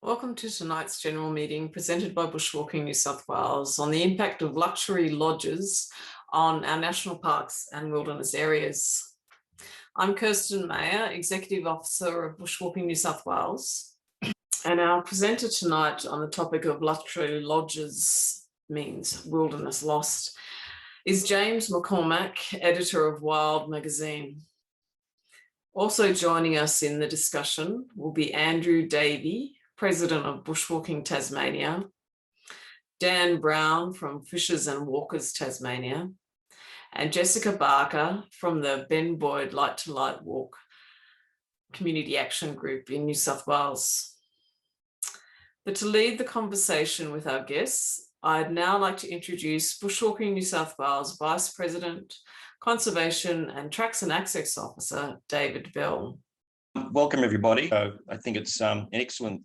Welcome to tonight's general meeting presented by Bushwalking New South Wales on the impact of luxury lodges on our national parks and wilderness areas. I'm Kirsten Mayer, Executive Officer of Bushwalking New South Wales, and our presenter tonight on the topic of luxury lodges means wilderness lost is James McCormack, Editor of Wild Magazine. Also joining us in the discussion will be Andrew Davey, President of Bushwalking Tasmania, Dan Brown from Fishers and Walkers Tasmania, and Jessica Barker from the Ben Boyd Light to Light Walk Community Action Group in New South Wales. But to lead the conversation with our guests, I'd now like to introduce Bushwalking New South Wales Vice President, Conservation and Tracks and Access Officer, David Bell. Welcome, everybody. I think it's an excellent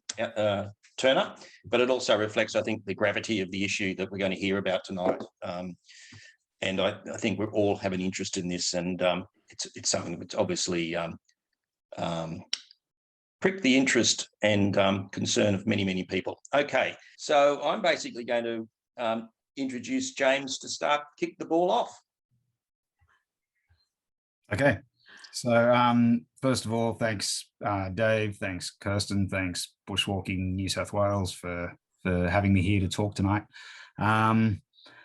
turn-up, but it also reflects, I think, the gravity of the issue that we're going to hear about tonight. And I think we all have an interest in this, and it's something that's obviously pricked the interest and concern of many, many people. Okay, so I'm basically going to introduce James to kick the ball off. Okay. So first of all, thanks, Dave, thanks, Kirsten, thanks, Bushwalking New South Wales for having me here to talk tonight.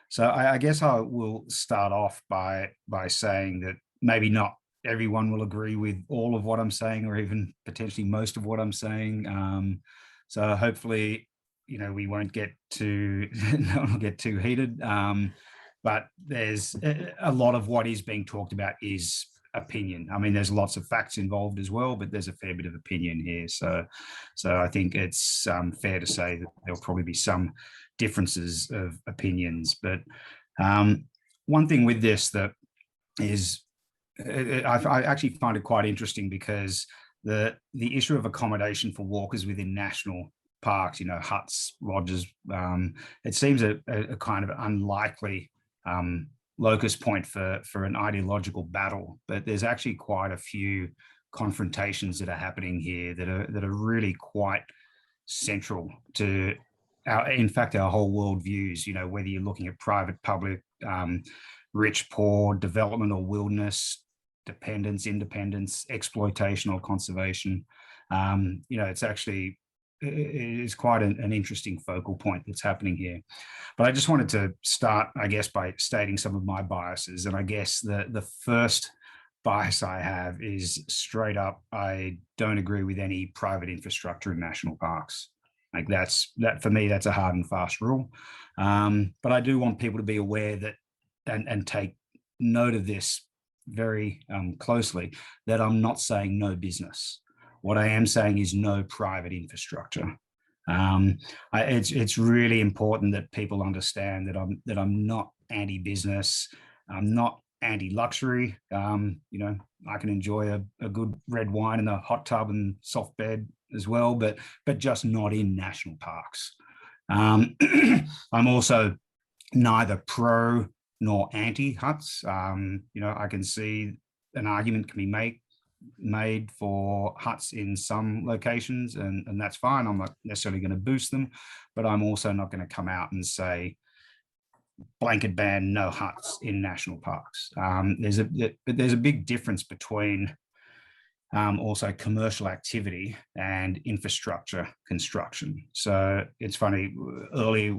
So I guess I will start off by saying that maybe not everyone will agree with all of what I'm saying, or even potentially most of what I'm saying. So hopefully, you know, we won't get too heated. But there's a lot of what is being talked about is opinion. I mean, there's lots of facts involved as well, but there's a fair bit of opinion here. So I think it's fair to say that there'll probably be some differences of opinions. But one thing with this that is, I actually find it quite interesting, because the issue of accommodation for walkers within national parks, you know, huts, lodges, it seems a kind of unlikely locus point for an ideological battle, but there's actually quite a few confrontations that are happening here that are really quite central to in fact our whole world views. You know, whether you're looking at private, public, rich, poor, development or wilderness, dependence, independence, exploitation or conservation. You know, it is quite an interesting focal point that's happening here. But I just wanted to start, I guess, by stating some of my biases. And I guess the first bias I have is straight up, I don't agree with any private infrastructure in national parks. Like that for me, that's a hard and fast rule. But I do want people to be aware that and take note of this very closely, that I'm not saying no business. What I am saying is no private infrastructure. It's really important that people understand that I'm not anti-business. I'm not anti-luxury. You know, I can enjoy a good red wine in a hot tub and soft bed as well, but just not in national parks. I'm also neither pro nor anti huts. You know, I can see an argument can be made for huts in some locations, and that's fine. I'm not necessarily going to boost them, but I'm also not going to come out and say blanket ban, no huts in national parks. There's a big difference between also commercial activity and infrastructure construction. So it's funny, earlier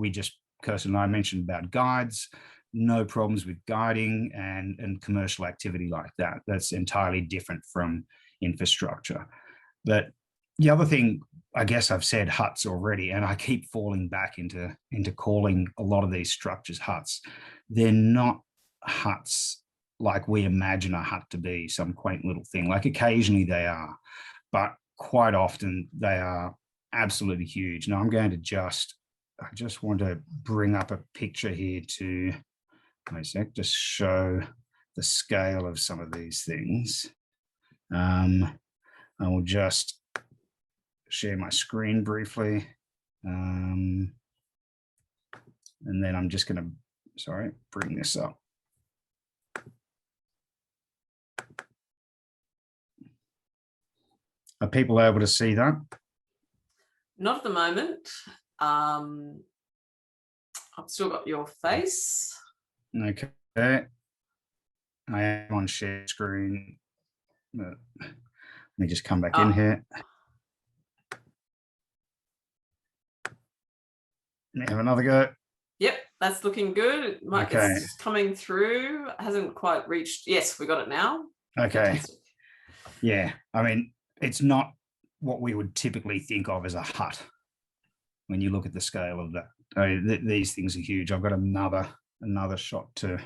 Kirsten and I mentioned about guides. No problems with guiding and commercial activity like that. That's entirely different from infrastructure. But the other thing, I guess I've said huts already, and I keep falling back into calling a lot of these structures huts. They're not huts like we imagine a hut to be, some quaint little thing. Like occasionally they are, but quite often they are absolutely huge. Now I just want to bring up a picture here to just show the scale of some of these things. I will just share my screen briefly. And then I'm just going to, bring this up. Are people able to see that? Not at the moment. I've still got your face. Okay. I am on share screen. Let me just come back in here. Let me have another go. Yep, that's looking good. Okay. It's coming through. Hasn't quite reached. Yes, we got it now. Okay. Fantastic. Yeah. I mean, it's not what we would typically think of as a hut when you look at the scale of that. I mean, these things are huge. I've got another shot to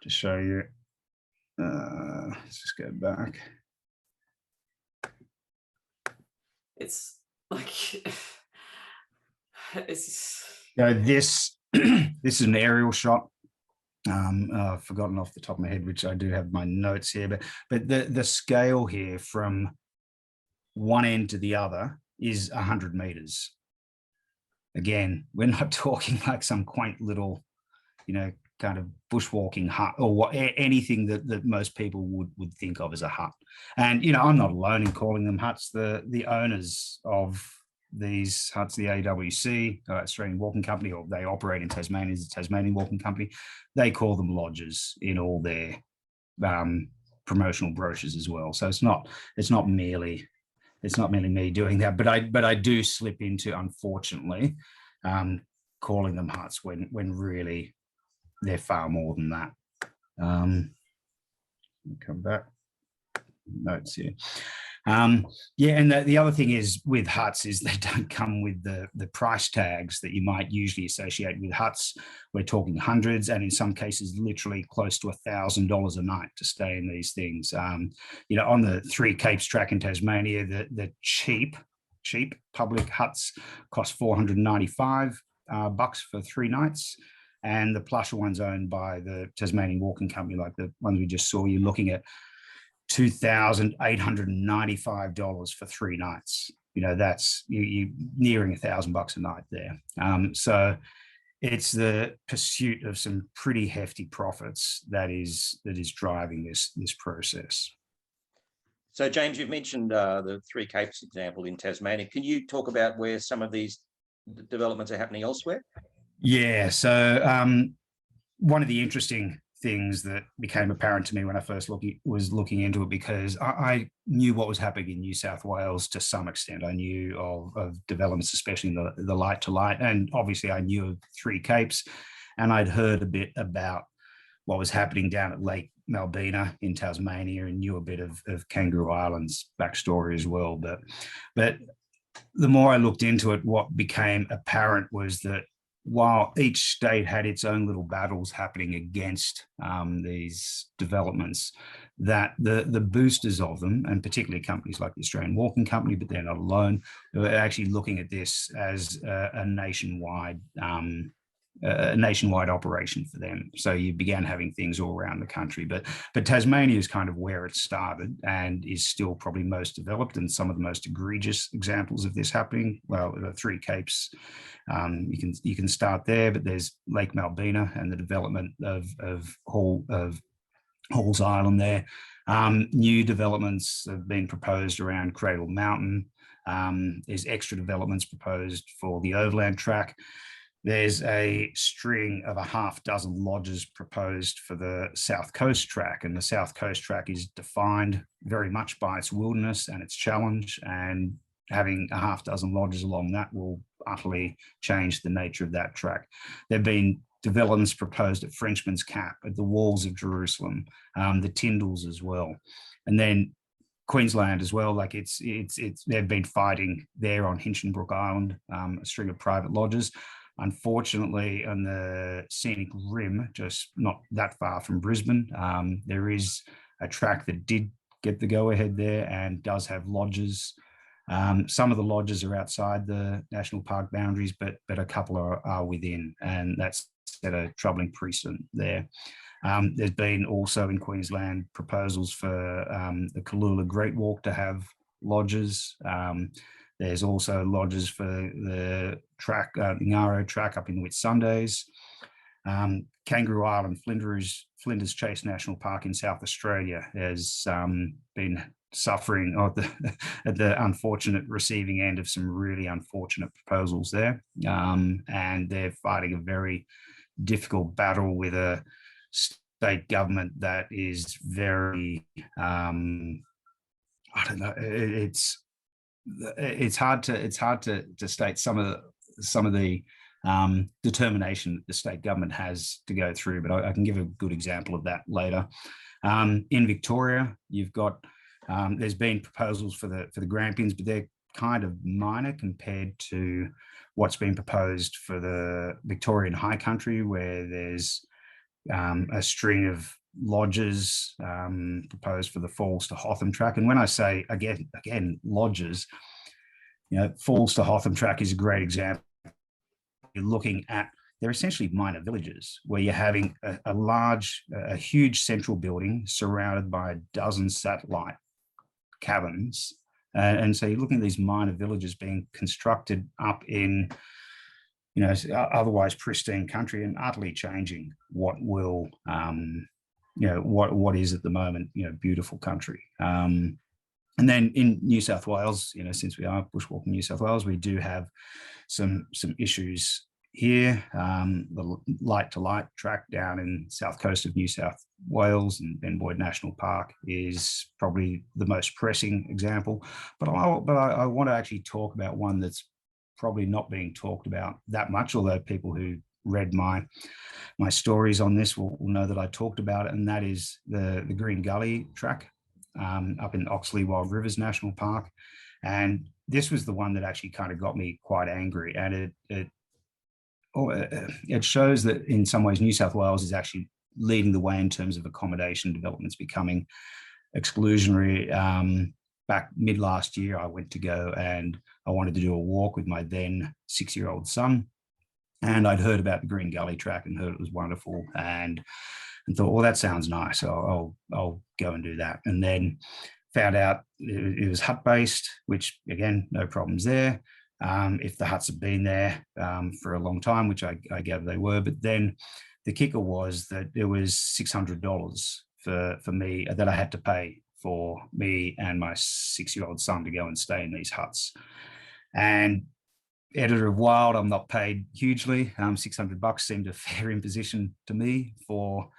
show you. Let's just go back. It's like it's. This this is an aerial shot. I've forgotten off the top of my head, which I do have my notes here, but the scale here from one end to the other is 100 meters. Again, we're not talking like some quaint little, kind of bushwalking hut or anything that most people would think of as a hut. And I'm not alone in calling them huts. The owners of these huts, the AWC, Australian Walking Company, or they operate in Tasmania as a Tasmanian Walking Company, they call them lodges in all their promotional brochures as well. So it's not merely me doing that, but I do slip into, unfortunately, calling them huts when really they're far more than that. Come back. Notes here. Yeah, and the other thing is with huts is they don't come with the price tags that you might usually associate with huts. We're talking hundreds, and in some cases, literally close to $1,000 a night to stay in these things. On the Three Capes track in Tasmania, the cheap public huts cost $495 for 3 nights. And the plusher ones owned by the Tasmanian Walking Company, like the ones we just saw, you're looking at $2,895 for 3 nights. That's you nearing $1,000 a night there. So it's the pursuit of some pretty hefty profits that is driving this process. So, James, you've mentioned the Three Capes example in Tasmania. Can you talk about where some of these developments are happening elsewhere? Yeah. So one of the interesting things that became apparent to me when I first was looking into it, because I knew what was happening in New South Wales to some extent. I knew of developments, especially in the light to light, and obviously I knew of Three Capes, and I'd heard a bit about what was happening down at Lake Malbina in Tasmania, and knew a bit of Kangaroo Island's backstory as well. But the more I looked into it, what became apparent was that while each state had its own little battles happening against these developments, that the boosters of them, and particularly companies like the Australian Walking Company, but they're not alone, are actually looking at this as a nationwide operation for them. So you began having things all around the country, but Tasmania is kind of where it started and is still probably most developed, and some of the most egregious examples of this happening. Well, the Three Capes, you can start there, but there's Lake Malbina and the development of Halls Island there. New developments have been proposed around Cradle Mountain. There's extra developments proposed for the Overland Track. There's a string of a half dozen lodges proposed for the South Coast Track, and the South Coast Track is defined very much by its wilderness and its challenge, and having a half dozen lodges along that will utterly change the nature of that track. There have been developments proposed at Frenchman's Cap, at the Walls of Jerusalem, the Tyndalls as well, and then Queensland as well. Like they've been fighting there on Hinchinbrook Island, a string of private lodges. Unfortunately, on the scenic rim, just not that far from Brisbane, there is a track that did get the go-ahead there and does have lodges. Some of the lodges are outside the national park boundaries, but a couple are within, and that's set a troubling precedent there. There's been also in Queensland proposals for the Kalula Great Walk to have lodges. There's also lodges for the track, the Ngaro track up in Whitsundays. Kangaroo Island, Flinders Chase National Park in South Australia has been suffering or at the unfortunate receiving end of some really unfortunate proposals there. And they're fighting a very difficult battle with a state government that is very, I don't know, it's hard to state some of the determination that the state government has to go through, but I can give a good example of that later. In Victoria, you've got there's been proposals for the Grampians, but they're kind of minor compared to what's been proposed for the Victorian High Country, where there's a string of lodges proposed for the Falls to Hotham track. And when I say again lodges, Falls to Hotham track is a great example. You're looking at, they're essentially minor villages where you're having a huge central building surrounded by a dozen satellite cabins. And so you're looking at these minor villages being constructed up in, otherwise pristine country and utterly changing what will, what is at the moment, beautiful country. And then in New South Wales, since we are bushwalking New South Wales, we do have some issues here. The Light to Light track down in south coast of New South Wales and Ben Boyd National Park is probably the most pressing example. But I want to actually talk about one that's probably not being talked about that much, although people who read my stories on this will know that I talked about it, and that is the Green Gully track up in Oxley Wild Rivers National Park. And this was the one that actually kind of got me quite angry, and it shows that in some ways New South Wales is actually leading the way in terms of accommodation developments becoming exclusionary. Back mid last year, I went to go and I wanted to do a walk with my then 6-year-old son, and I'd heard about the Green Gully track and heard it was wonderful, and thought, well, that sounds nice. I'll go and do that. And then found out it was hut based, which again, no problems there. If the huts have been there for a long time, which I gather they were, but then the kicker was that it was $600 for me that I had to pay for me and my 6-year-old son to go and stay in these huts. And editor of Wild, I'm not paid hugely. $600 seemed a fair imposition to me for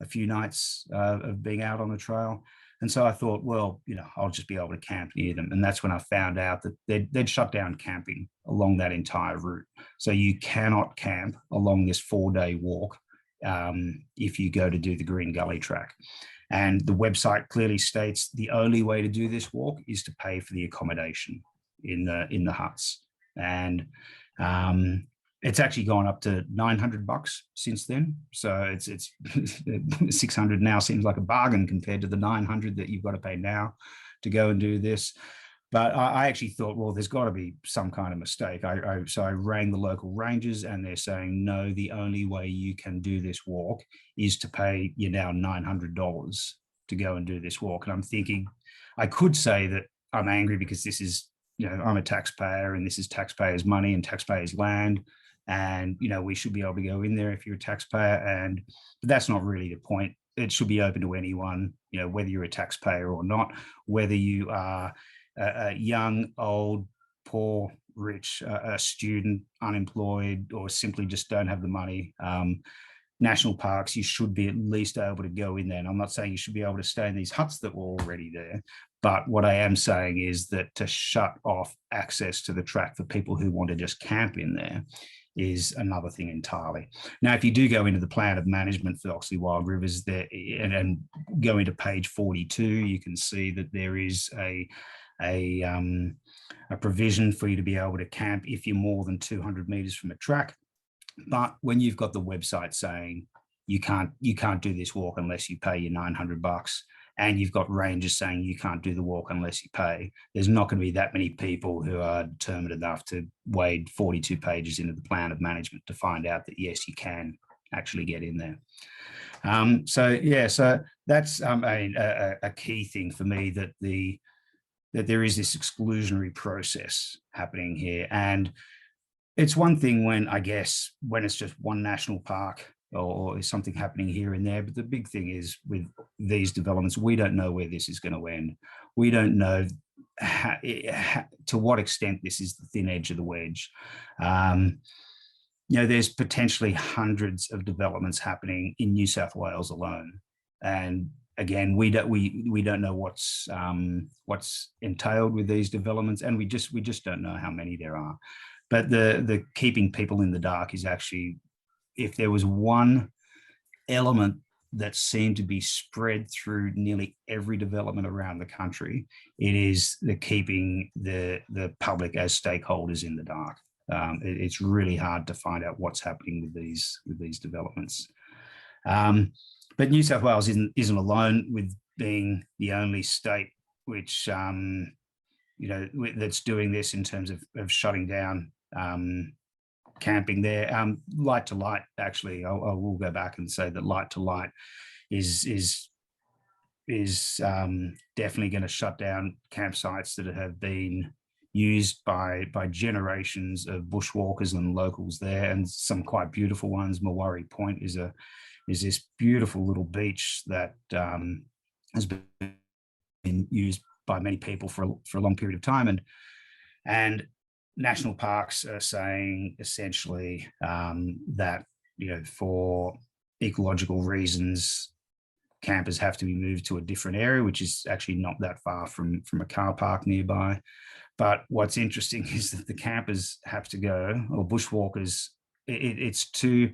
a few nights of being out on the trail. And so I thought, well, I'll just be able to camp near them. And that's when I found out that they'd shut down camping along that entire route. So you cannot camp along this 4-day walk if you go to do the Green Gully track. And the website clearly states the only way to do this walk is to pay for the accommodation in the huts. And it's actually gone up to $900 since then. So it's $600 now seems like a bargain compared to the $900 that you've got to pay now to go and do this. But I actually thought, well, there's got to be some kind of mistake. So I rang the local rangers, and they're saying, no, the only way you can do this walk is to pay you now $900 to go and do this walk. And I'm thinking, I could say that I'm angry because this is, I'm a taxpayer and this is taxpayers' money and taxpayers' land. And, we should be able to go in there if you're a taxpayer. But that's not really the point. It should be open to anyone, whether you're a taxpayer or not, whether you are a young, old, poor, rich, a student, unemployed, or simply just don't have the money. National parks, you should be at least able to go in there. And I'm not saying you should be able to stay in these huts that were already there. But what I am saying is that to shut off access to the track for people who want to just camp in there is another thing entirely. Now, if you do go into the plan of management for Oxley Wild Rivers there and go into page 42, you can see that there is a provision for you to be able to camp if you're more than 200 meters from a track. But when you've got the website saying you can't do this walk unless you pay your $900, and you've got rangers saying you can't do the walk unless you pay, there's not going to be that many people who are determined enough to wade 42 pages into the plan of management to find out that, yes, you can actually get in there. So that's a key thing for me, that there is this exclusionary process happening here. And it's one thing when it's just one national park or is something happening here and there. But the big thing is with these developments, we don't know where this is going to end. we don't know to what extent this is the thin edge of the wedge. There's potentially hundreds of developments happening in New South Wales alone, and again, we don't know what's entailed with these developments, and we just don't know how many there are. But the keeping people in the dark is actually, if there was one element that seemed to be spread through nearly every development around the country, it is the keeping the public as stakeholders in the dark. It's really hard to find out what's happening with these developments. But New South Wales isn't alone with being the only state which that's doing this in terms of shutting down camping there. Light to Light, actually, I will go back and say that Light to Light is definitely going to shut down campsites that have been used by generations of bushwalkers and locals there, and some quite beautiful ones. Mawarri Point is this beautiful little beach that has been used by many people for a long period of time, and national parks are saying essentially that for ecological reasons, campers have to be moved to a different area, which is actually not that far from a car park nearby. But what's interesting is that the campers have to go, or bushwalkers, it's too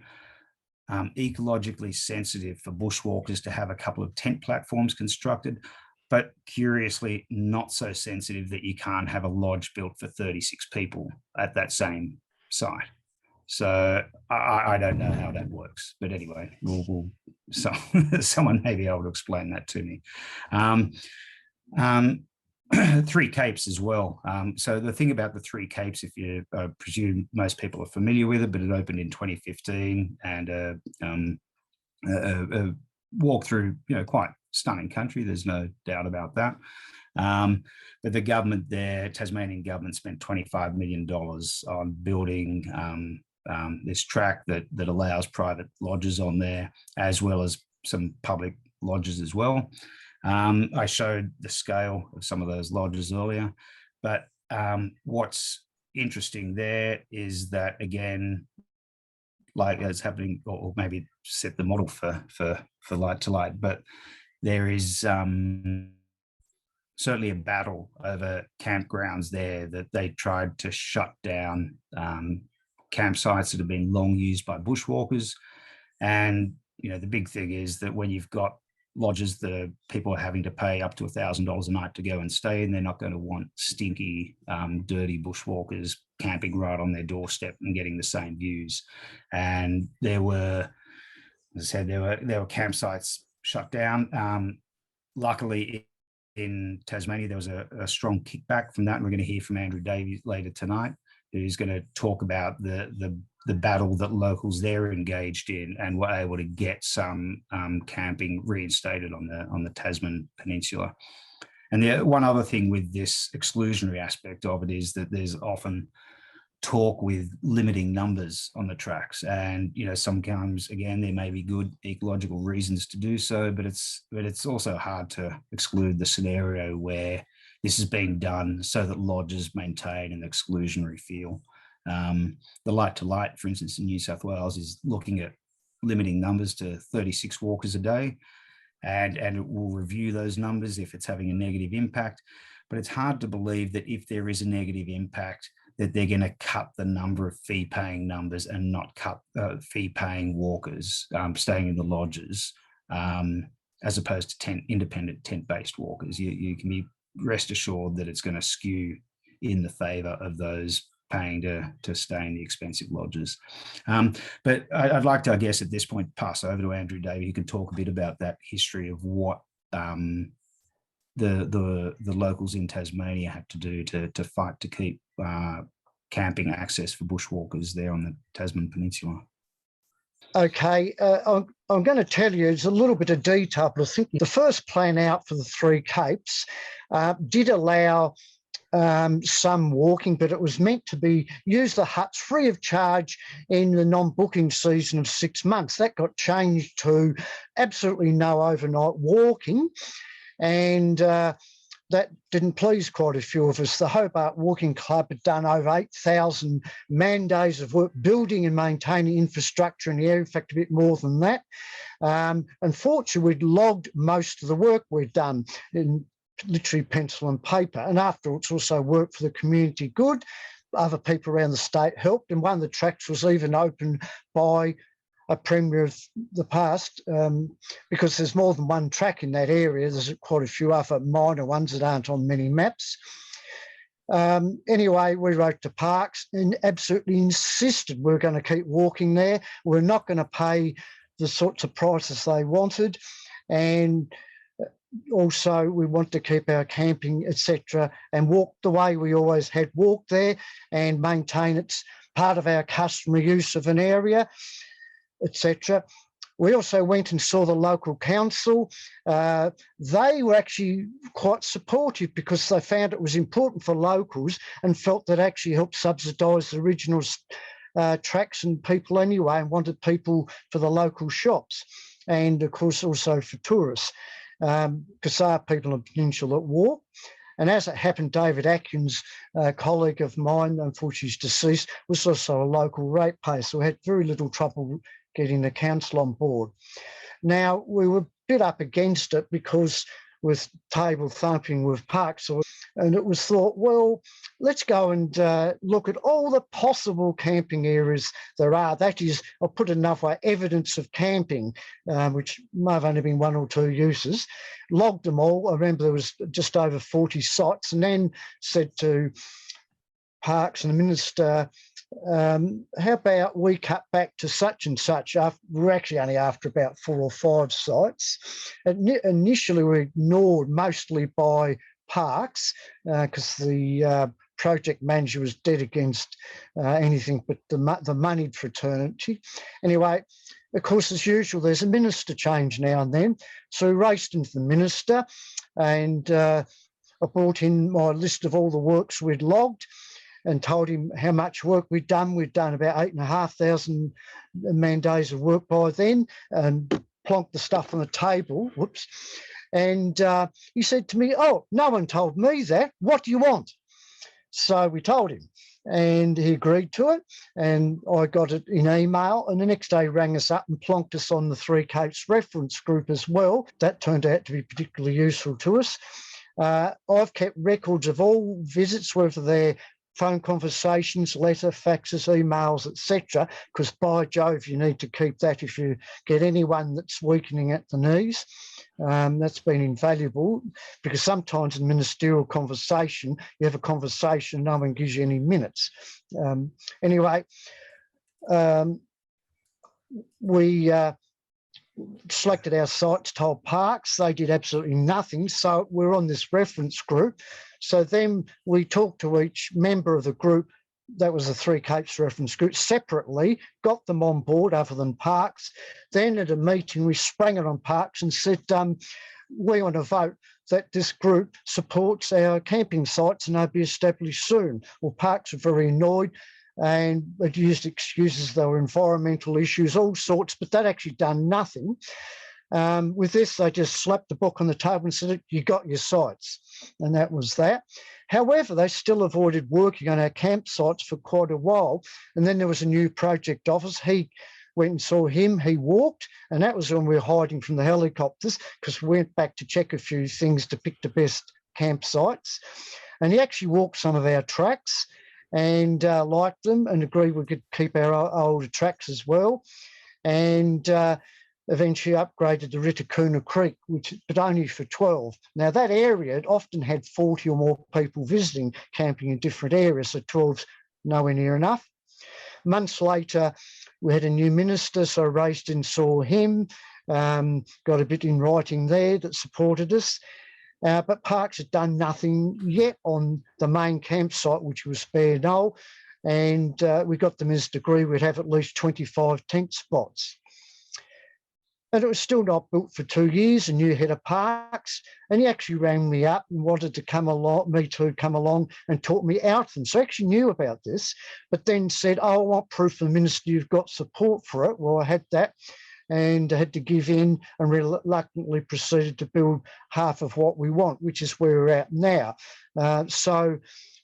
ecologically sensitive for bushwalkers to have a couple of tent platforms constructed, but curiously not so sensitive that you can't have a lodge built for 36 people at that same site. So I don't know how that works, but anyway, someone may be able to explain that to me. Three Capes as well. So the thing about the Three Capes, if you presume most people are familiar with it, but it opened in 2015, and a walk through, quite stunning country. There's no doubt about that. But the government there, Tasmanian government, spent $25 million on building this track that allows private lodges on there, as well as some public lodges as well. I showed the scale of some of those lodges earlier, but what's interesting there is that, again, like it's happening, or maybe set the model for Light to Light, but there is certainly a battle over campgrounds there, that they tried to shut down campsites that have been long used by bushwalkers. And the big thing is that when you've got lodges that people are having to pay up to $1,000 a night to go and stay in, they're not going to want stinky, dirty bushwalkers camping right on their doorstep and getting the same views. And there were, as I said, there were campsites shut down. Luckily, in Tasmania, there was a strong kickback from that, and we're going to hear from Andrew Davies later tonight, who's going to talk about the battle that locals there engaged in, and were able to get some camping reinstated on the Tasman Peninsula. And the one other thing with this exclusionary aspect of it is that there's often talk with limiting numbers on the tracks, and sometimes, again, there may be good ecological reasons to do so, but it's also hard to exclude the scenario where this is being done so that lodges maintain an exclusionary feel. The Light to Light, for instance, in New South Wales, is looking at limiting numbers to 36 walkers a day, and it will review those numbers if it's having a negative impact. But it's hard to believe that if there is a negative impact, that they're going to cut the number of fee-paying numbers and not cut fee-paying walkers staying in the lodges, as opposed to independent tent-based walkers. You can be rest assured that it's going to skew in the favour of those paying to stay in the expensive lodges. But I'd like to, I guess, at this point, pass over to Andrew Davies, who can talk a bit about that history of what the locals in Tasmania had to do to fight to keep camping access for bushwalkers there on the Tasman Peninsula. Okay, I'm going to tell you, it's a little bit of detail, but I think the first plan out for the Three Capes did allow some walking, but it was meant to use the huts free of charge in the non-booking season of 6 months. That got changed to absolutely no overnight walking. And that didn't please quite a few of us. The Hobart Walking Club had done over 8,000 man-days of work building and maintaining infrastructure in the area, in fact, a bit more than that. Unfortunately, we'd logged most of the work we'd done in literally pencil and paper, and afterwards also worked for the community good. Other people around the state helped, and one of the tracks was even opened by a premier of the past, because there's more than one track in that area. There's quite a few other minor ones that aren't on many maps. Anyway, we wrote to Parks and absolutely insisted we were going to keep walking there. We're not going to pay the sorts of prices they wanted, and also we want to keep our camping, etc., and walk the way we always had walked there and maintain it's part of our customary use of an area, etc. We also went and saw the local council. They were actually quite supportive because they found it was important for locals and felt that actually helped subsidise the original tracks and people anyway, and wanted people for the local shops, and of course also for tourists, because there are people on the peninsula that walk. And as it happened, David Atkins, a colleague of mine, unfortunately he's deceased, was also a local ratepayer, so we had very little trouble getting the council on board. Now, we were a bit up against it because with table thumping with Parks, and it was thought, well, let's go and look at all the possible camping areas there are. That is, I'll put it another way, evidence of camping, which may have only been 1 or 2 uses. Logged them all. I remember there was just over 40 sites, and then said to Parks and the Minister, how about we cut back to such and such? We're actually only after about 4 or 5 sites. Initially, we ignored mostly by Parks because the project manager was dead against anything but the moneyed fraternity. Anyway, of course, as usual, there's a minister change now and then. So we raced into the minister, and I brought in my list of all the works we'd logged and told him how much work we'd done. We'd done about 8,500 man days of work by then, and plonked the stuff on the table. Whoops. And he said to me, oh, no one told me that. What do you want? So we told him, and he agreed to it, and I got it in email, and the next day rang us up and plonked us on the Three Capes reference group as well. That turned out to be particularly useful to us. I've kept records of all visits, whether they're phone conversations, letter, faxes, emails, etc., because by Jove, you need to keep that if you get anyone that's weakening at the knees. That's been invaluable, because sometimes in ministerial conversation, you have a conversation, no one gives you any minutes. Anyway, we selected our sites, told Parks, they did absolutely nothing. So we're on this reference group. So then we talked to each member of the group, that was the Three Capes reference group, separately, got them on board other than Parks. Then at a meeting, we sprang it on Parks and said, we want to vote that this group supports our camping sites and they'll be established soon. Well, Parks were very annoyed, and it used excuses, there were environmental issues, all sorts, but that actually done nothing. With this, they just slapped the book on the table and said, you got your sites, and that was that. However, they still avoided working on our campsites for quite a while, and then there was a new project office. He went and saw him, he walked, and that was when we were hiding from the helicopters, because we went back to check a few things to pick the best campsites. And he actually walked some of our tracks and liked them and agreed we could keep our older tracks as well. And eventually upgraded the Ritakuna Creek, but only for 12. Now that area often had 40 or more people visiting, camping in different areas, so 12's nowhere near enough. Months later, we had a new minister, so I raced and saw him, got a bit in writing there that supported us. But Parks had done nothing yet on the main campsite, which was Spare Knoll, and we got the minister's degree we'd have at least 25 tent spots. And it was still not built for 2 years, a new head of Parks, and he actually rang me up and wanted to come along, me to come along and taught me out them. So I actually knew about this, but then said, oh, I want proof from the minister you've got support for it. Well, I had that. and had to give in and reluctantly proceeded to build half of what we want, which is where we're at now. So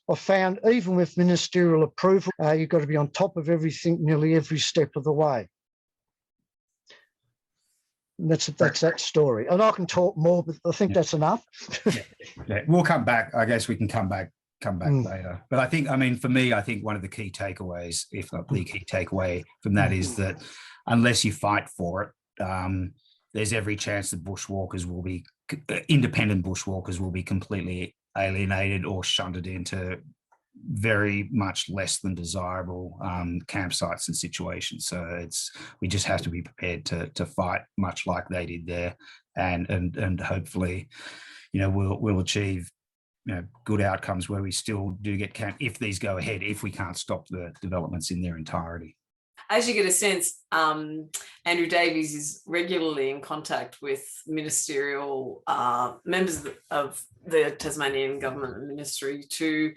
I found even with ministerial approval, you've got to be on top of everything nearly every step of the way. And that's that story. And I can talk more, but I think that's enough. Yeah, we'll come back. I guess we can come back later. But I think, I mean, for me, I think one of the key takeaways, if not the key takeaway from that, is that unless you fight for it, there's every chance that bushwalkers will be, independent bushwalkers will be completely alienated or shunted into very much less than desirable campsites and situations. So we just have to be prepared to fight much like they did there, and hopefully, we'll achieve good outcomes where we still do get camp if these go ahead, if we can't stop the developments in their entirety. As you get a sense, Andrew Davies is regularly in contact with ministerial members of the Tasmanian government and ministry to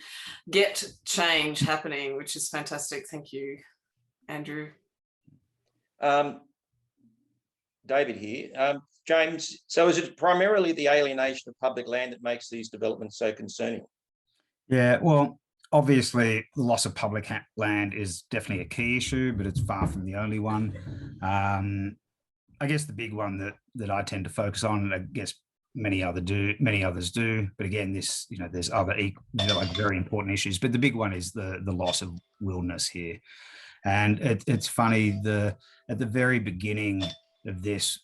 get change happening, which is fantastic. Thank you, Andrew. David here. James, so is it primarily the alienation of public land that makes these developments so concerning? Yeah, well, obviously, the loss of public land is definitely a key issue, but it's far from the only one. I guess the big one that I tend to focus on, and I guess many others do, but again, there's other very important issues. But the big one is the loss of wilderness here, and it's funny, at the very beginning of this,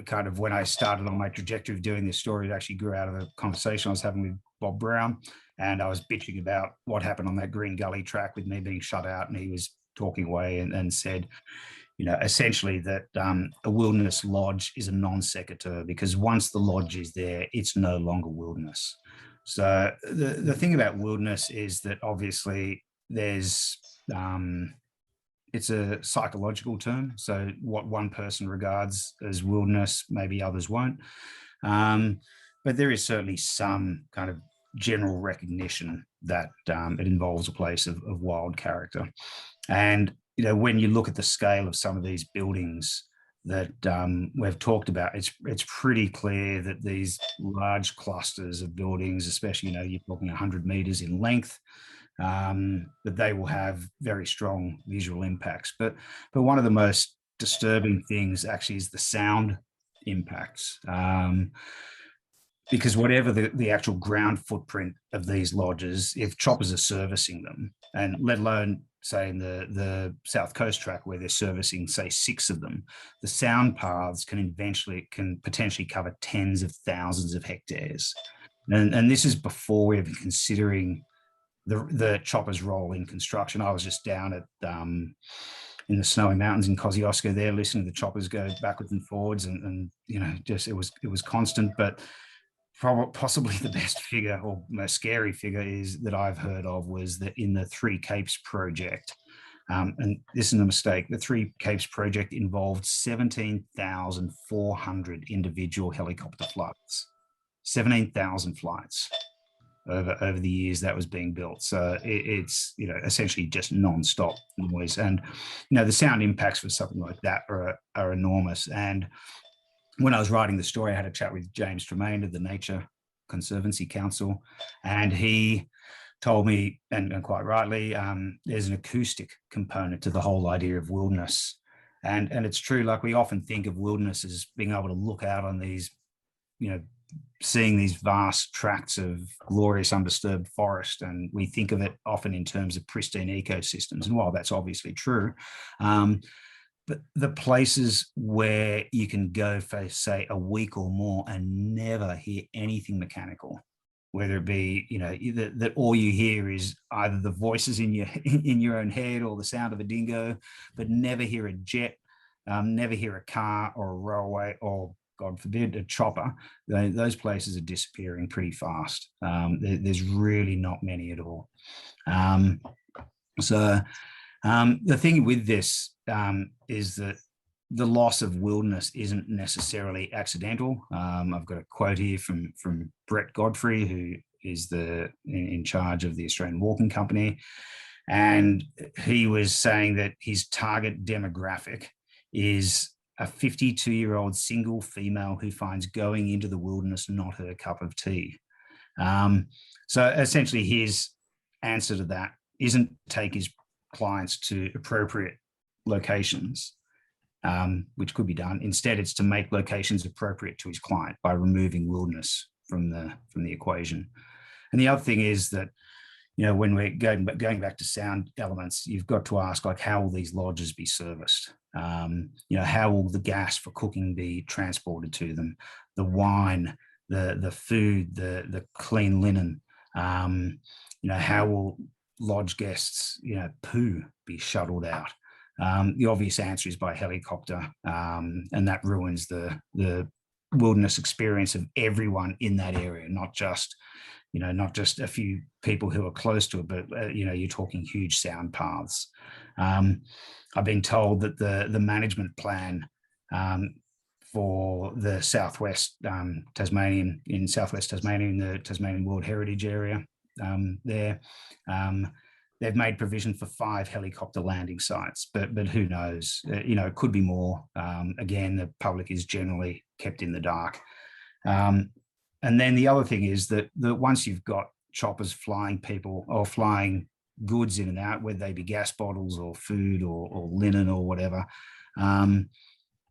kind of when I started on my trajectory of doing this story, it actually grew out of a conversation I was having with Bob Brown. And I was bitching about what happened on that Green Gully track with me being shut out. And he was talking away and said, essentially that a wilderness lodge is a non sequitur, because once the lodge is there, it's no longer wilderness. So the thing about wilderness is that obviously there's, it's a psychological term. So what one person regards as wilderness, maybe others won't. But there is certainly some kind of general recognition that it involves a place of wild character. And, when you look at the scale of some of these buildings that we've talked about, it's pretty clear that these large clusters of buildings, especially, you're talking 100 meters in length, that they will have very strong visual impacts. But one of the most disturbing things actually is the sound impacts. Because whatever the actual ground footprint of these lodges, if choppers are servicing them, and let alone say in the South Coast track where they're servicing, say, 6 of them, the sound paths can potentially cover tens of thousands of hectares. And this is before we're even considering the chopper's role in construction. I was just down at in the Snowy Mountains in Kosciuszko there, listening to the choppers go backwards and forwards, and just it was constant. But possibly the best figure or most scary figure is that I've heard of was that in the Three Capes project, and this isn't a mistake, the Three Capes project involved 17,400 individual helicopter flights, 17,000 flights over the years that was being built. So it's essentially just non-stop noise, and the sound impacts for something like that are enormous. And when I was writing the story, I had a chat with James Tremaine of the Nature Conservancy Council, and he told me, and quite rightly, there's an acoustic component to the whole idea of wilderness. And it's true, like we often think of wilderness as being able to look out on these, seeing these vast tracts of glorious undisturbed forest, and we think of it often in terms of pristine ecosystems. And while that's obviously true, but the places where you can go for, say, a week or more and never hear anything mechanical, whether it be, that all you hear is either the voices in your own head or the sound of a dingo, but never hear a jet, never hear a car or a railway or, God forbid, a chopper. Those places are disappearing pretty fast. There's really not many at all. The thing with this is that the loss of wilderness isn't necessarily accidental. I've got a quote here from Brett Godfrey, who is in charge of the Australian Walking Company, and he was saying that his target demographic is a 52-year-old single female who finds going into the wilderness not her cup of tea. So essentially his answer to that isn't take his clients to appropriate locations, which could be done. Instead, it's to make locations appropriate to his client by removing wilderness from the equation. And the other thing is that, you know, when we're going back to sound elements, you've got to ask, like, how will these lodges be serviced? You know, how will the gas for cooking be transported to them? The wine, the food, the clean linen. You know, how will lodge guests, you know, poo be shuttled out? The obvious answer is by helicopter, and that ruins the wilderness experience of everyone in that area, not just, you know, not just a few people who are close to it, but you know, you're talking huge sound paths. I've been told that the management plan for the southwest Tasmanian, in southwest Tasmania, in the Tasmanian World Heritage Area, they've made provision for 5 helicopter landing sites, but who knows? You know, it could be more. Again, the public is generally kept in the dark. And then the other thing is that once you've got choppers flying people or flying goods in and out, whether they be gas bottles or food or linen or whatever,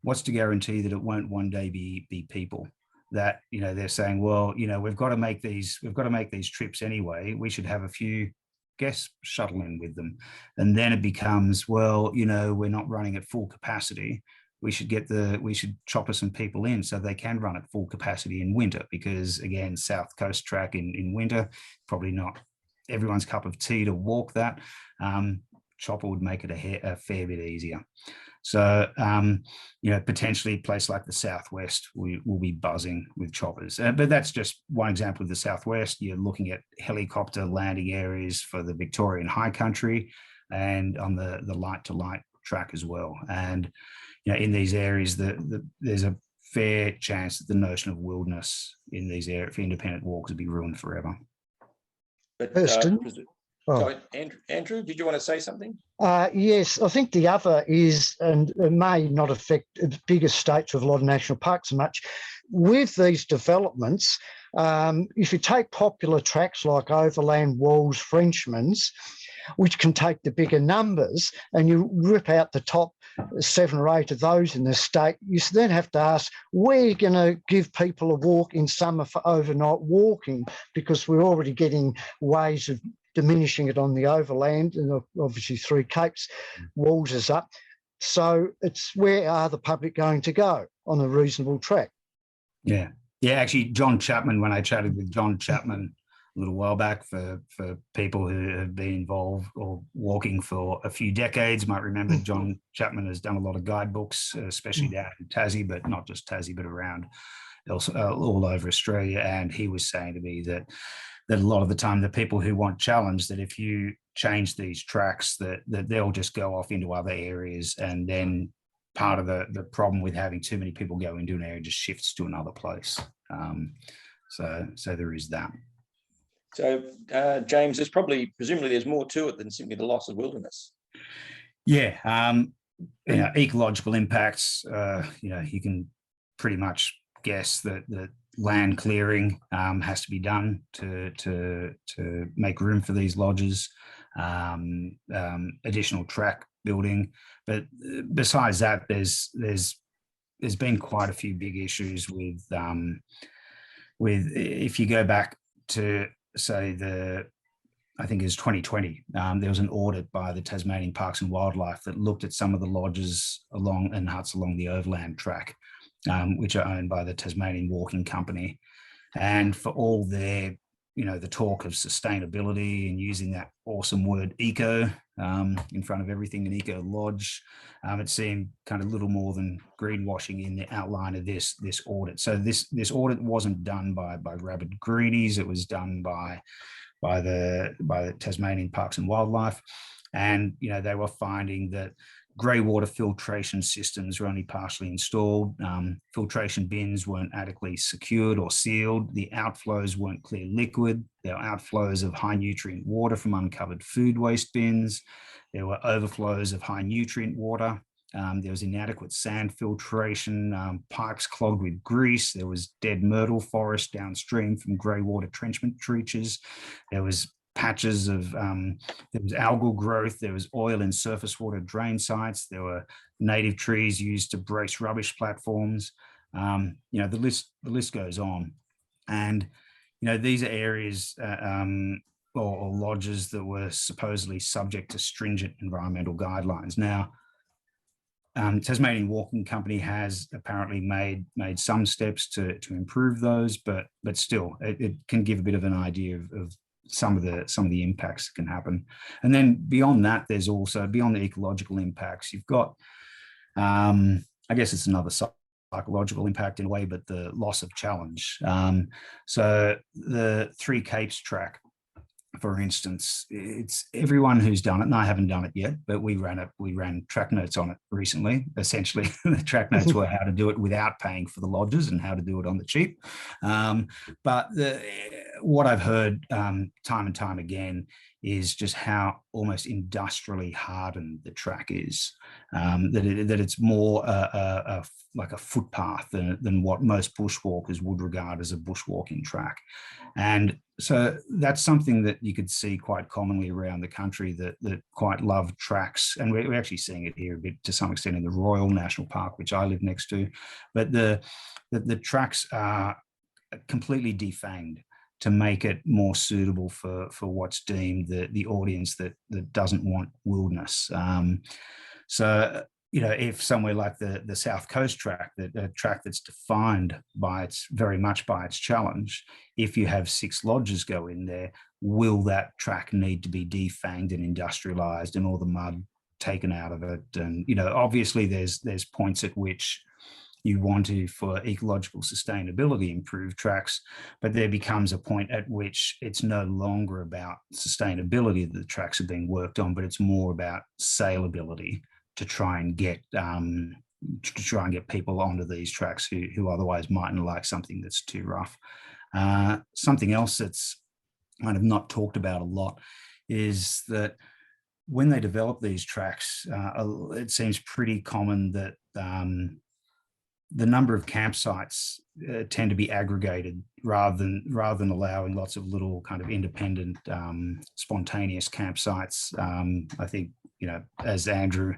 what's to guarantee that it won't one day be people? That, you know, they're saying, well, you know, we've got to make these trips anyway. We should have a few guests shuttle in with them. And then it becomes, well, you know, we're not running at full capacity. We should chopper some people in so they can run at full capacity in winter, because again, South Coast track in winter, probably not everyone's cup of tea to walk that. Chopper would make it a fair bit easier. So, you know, potentially a place like the Southwest will be buzzing with choppers. But that's just one example of the Southwest. You're looking at helicopter landing areas for the Victorian High Country and on the light to light track as well. And, you know, in these areas, there's a fair chance that the notion of wilderness in these areas for independent walks would be ruined forever. But, Oh. So, Andrew, did you want to say something? Yes, I think the other is, and it may not affect bigger states with a lot of national parks so much, with these developments, if you take popular tracks like Overland, Walls, Frenchman's, which can take the bigger numbers, and you rip out the top 7 or 8 of those in the state, you then have to ask, where are you going to give people a walk in summer for overnight walking? Because we're already getting ways of diminishing it on the overland, and obviously 3 Capes, Walls is up. So it's, where are the public going to go on a reasonable track? Yeah. Actually, John Chapman, when I chatted with John Chapman a little while back, for people who have been involved or walking for a few decades, might remember John Chapman has done a lot of guidebooks, especially down in Tassie, but not just Tassie, but around also, all over Australia. And he was saying to me that a lot of the time, the people who want challenge, that if you change these tracks, that they'll just go off into other areas, and then part of the problem with having too many people go into an area just shifts to another place. So there is that. So, James, presumably there's more to it than simply the loss of wilderness. Yeah, you know, ecological impacts. You know, you can pretty much guess that land clearing has to be done to make room for these lodges. Additional track building, but besides that, there's been quite a few big issues with if you go back to, say, I think it was 2020, there was an audit by the Tasmanian Parks and Wildlife that looked at some of the lodges and huts along the overland track, which are owned by the Tasmanian Walking Company. And for all their, you know, the talk of sustainability and using that awesome word eco in front of everything, an eco lodge, it seemed kind of little more than greenwashing in the outline of this audit. So this audit wasn't done by rabid greenies. It was done by the Tasmanian Parks and Wildlife. And, you know, they were finding that grey water filtration systems were only partially installed. Filtration bins weren't adequately secured or sealed. The outflows weren't clear liquid. There were outflows of high nutrient water from uncovered food waste bins. There were overflows of high nutrient water There was inadequate sand filtration, pipes clogged with grease. There was dead myrtle forest downstream from grey water trenchment treaches. There was patches of, there was algal growth. There was oil in surface water drain sites. There were native trees used to brace rubbish platforms. You know, the list goes on. And, you know, these are areas or lodges that were supposedly subject to stringent environmental guidelines. Now, Tasmanian Walking Company has apparently made some steps to improve those, but still, it can give a bit of an idea of some of the impacts that can happen. And then beyond that, there's also, beyond the ecological impacts, you've got, I guess it's another psychological impact in a way, but the loss of challenge. So the Three Capes track, for instance, it's everyone who's done it, and I haven't done it yet, but we ran track notes on it recently. Essentially, the track notes were how to do it without paying for the lodges and how to do it on the cheap. But what I've heard time and time again is just how almost industrially hardened the track is. That it's more like a footpath than what most bushwalkers would regard as a bushwalking track. And so that's something that you could see quite commonly around the country, that quite love tracks. And we're actually seeing it here a bit to some extent in the Royal National Park, which I live next to. But the tracks are completely defanged to make it more suitable for what's deemed the audience that doesn't want wilderness. So, you know, if somewhere like the South Coast track, a track that's defined by very much by its challenge, if you have 6 lodges go in there, will that track need to be defanged and industrialized and all the mud taken out of it? And, you know, obviously there's points at which you want to, for ecological sustainability, improve tracks, but there becomes a point at which it's no longer about sustainability that the tracks are being worked on, but it's more about saleability to try and get people onto these tracks who otherwise mightn't like something that's too rough. Something else that's kind of not talked about a lot is that when they develop these tracks, it seems pretty common that the number of campsites tend to be aggregated rather than allowing lots of little kind of independent, spontaneous campsites. I think, you know, as Andrew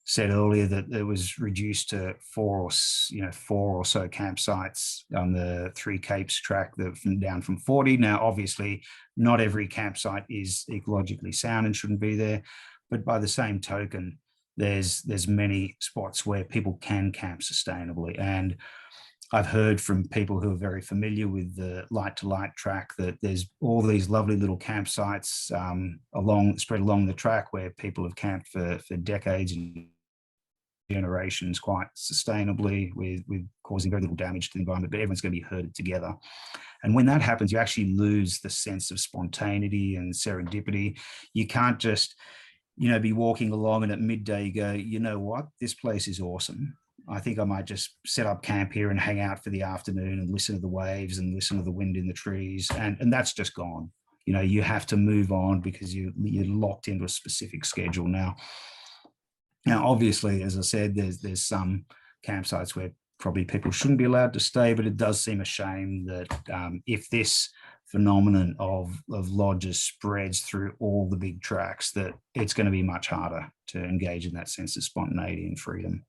said earlier, that it was reduced to 4 or so campsites on the Three Capes track, down from 40. Now, obviously, not every campsite is ecologically sound and shouldn't be there, but by the same token, there's many spots where people can camp sustainably. And I've heard from people who are very familiar with the Light to Light track that there's all these lovely little campsites spread along the track where people have camped for decades and generations quite sustainably, with causing very little damage to the environment, but everyone's going to be herded together. And when that happens, you actually lose the sense of spontaneity and serendipity. You can't just, you know, be walking along and at midday you go, you know what, this place is awesome. I think I might just set up camp here and hang out for the afternoon and listen to the waves and listen to the wind in the trees. And that's just gone. You know, you have to move on because you're locked into a specific schedule now. Now, obviously, as I said, there's some campsites where probably people shouldn't be allowed to stay, but it does seem a shame that if this phenomenon of lodges spreads through all the big tracks, that it's going to be much harder to engage in that sense of spontaneity and freedom.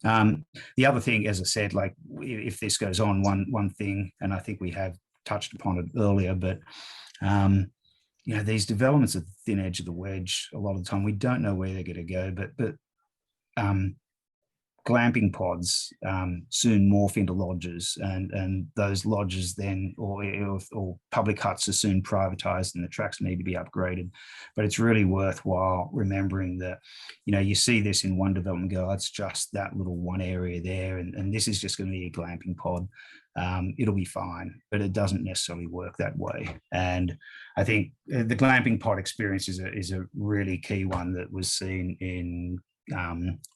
The other thing, as I said, like if this goes on, one thing, and I think we have touched upon it earlier, but you know, these developments at the thin edge of the wedge, a lot of the time we don't know where they're going to go, but glamping pods soon morph into lodges, and those lodges then, or public huts, are soon privatized, and the tracks need to be upgraded. But it's really worthwhile remembering that, you know, you see this in one development, go, it's just that little one area there, and this is just going to be a glamping pod. It'll be fine, but it doesn't necessarily work that way. And I think the glamping pod experience is a really key one that was seen in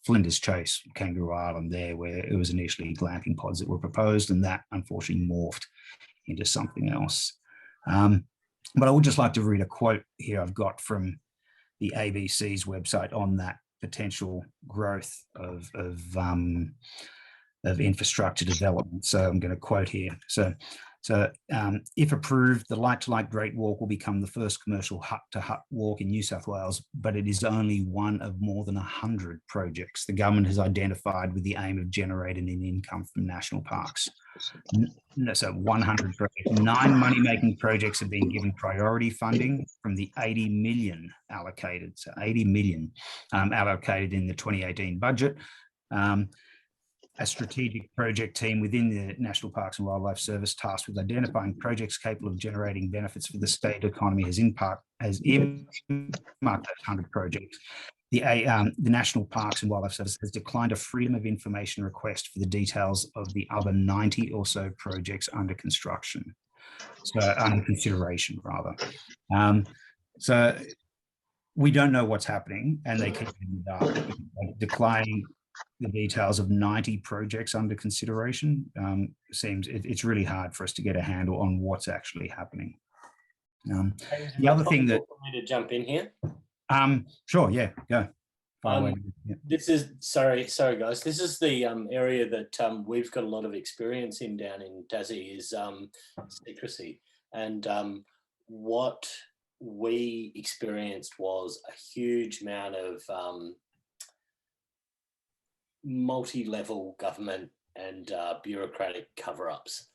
Flinders Chase, Kangaroo Island there, where it was initially glamping pods that were proposed, and that unfortunately morphed into something else. But I would just like to read a quote here I've got from the ABC's website on that potential growth of infrastructure development. So I'm going to quote here. So if approved, the Light to Light Great Walk will become the first commercial hut-to-hut walk in New South Wales, but it is only one of more than 100 projects the government has identified with the aim of generating an income from national parks. So 100 projects. 9 money-making projects have been given priority funding from the 80 million allocated. So 80 million allocated in the 2018 budget. A strategic project team within the National Parks and Wildlife Service tasked with identifying projects capable of generating benefits for the state economy has earmarked those 100 projects. The National Parks and Wildlife Service has declined a Freedom of Information request for the details of the other 90 or so projects under construction, so under consideration rather. So we don't know what's happening, and they keep it in the dark, declining the details of 90 projects under consideration. It's really hard for us to get a handle on what's actually happening. The other thing that me to jump in here. Sure, yeah, go. This is sorry guys. This is the area that we've got a lot of experience in down in Tassie is secrecy, and what we experienced was a huge amount of multi-level government and bureaucratic cover-ups.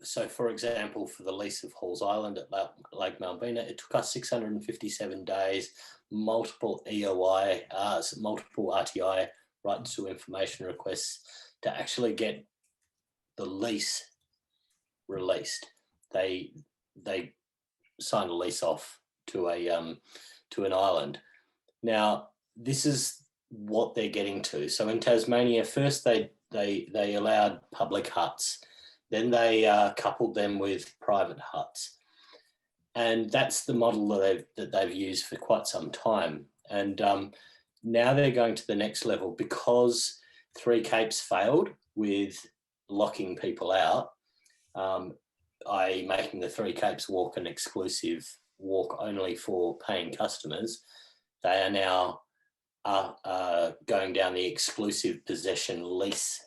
So, for example, for the lease of Halls Island at Lake Malvina, it took us 657 days, multiple EOI, multiple RTI, rights to information requests, to actually get the lease released. They signed a lease off to an island. Now, this is what they're getting to. So in Tasmania, first they allowed public huts, then they coupled them with private huts, and that's the model that they've used for quite some time. And now they're going to the next level because Three Capes failed with locking people out, i.e. making the Three Capes walk an exclusive walk only for paying customers. They are now going down the exclusive possession lease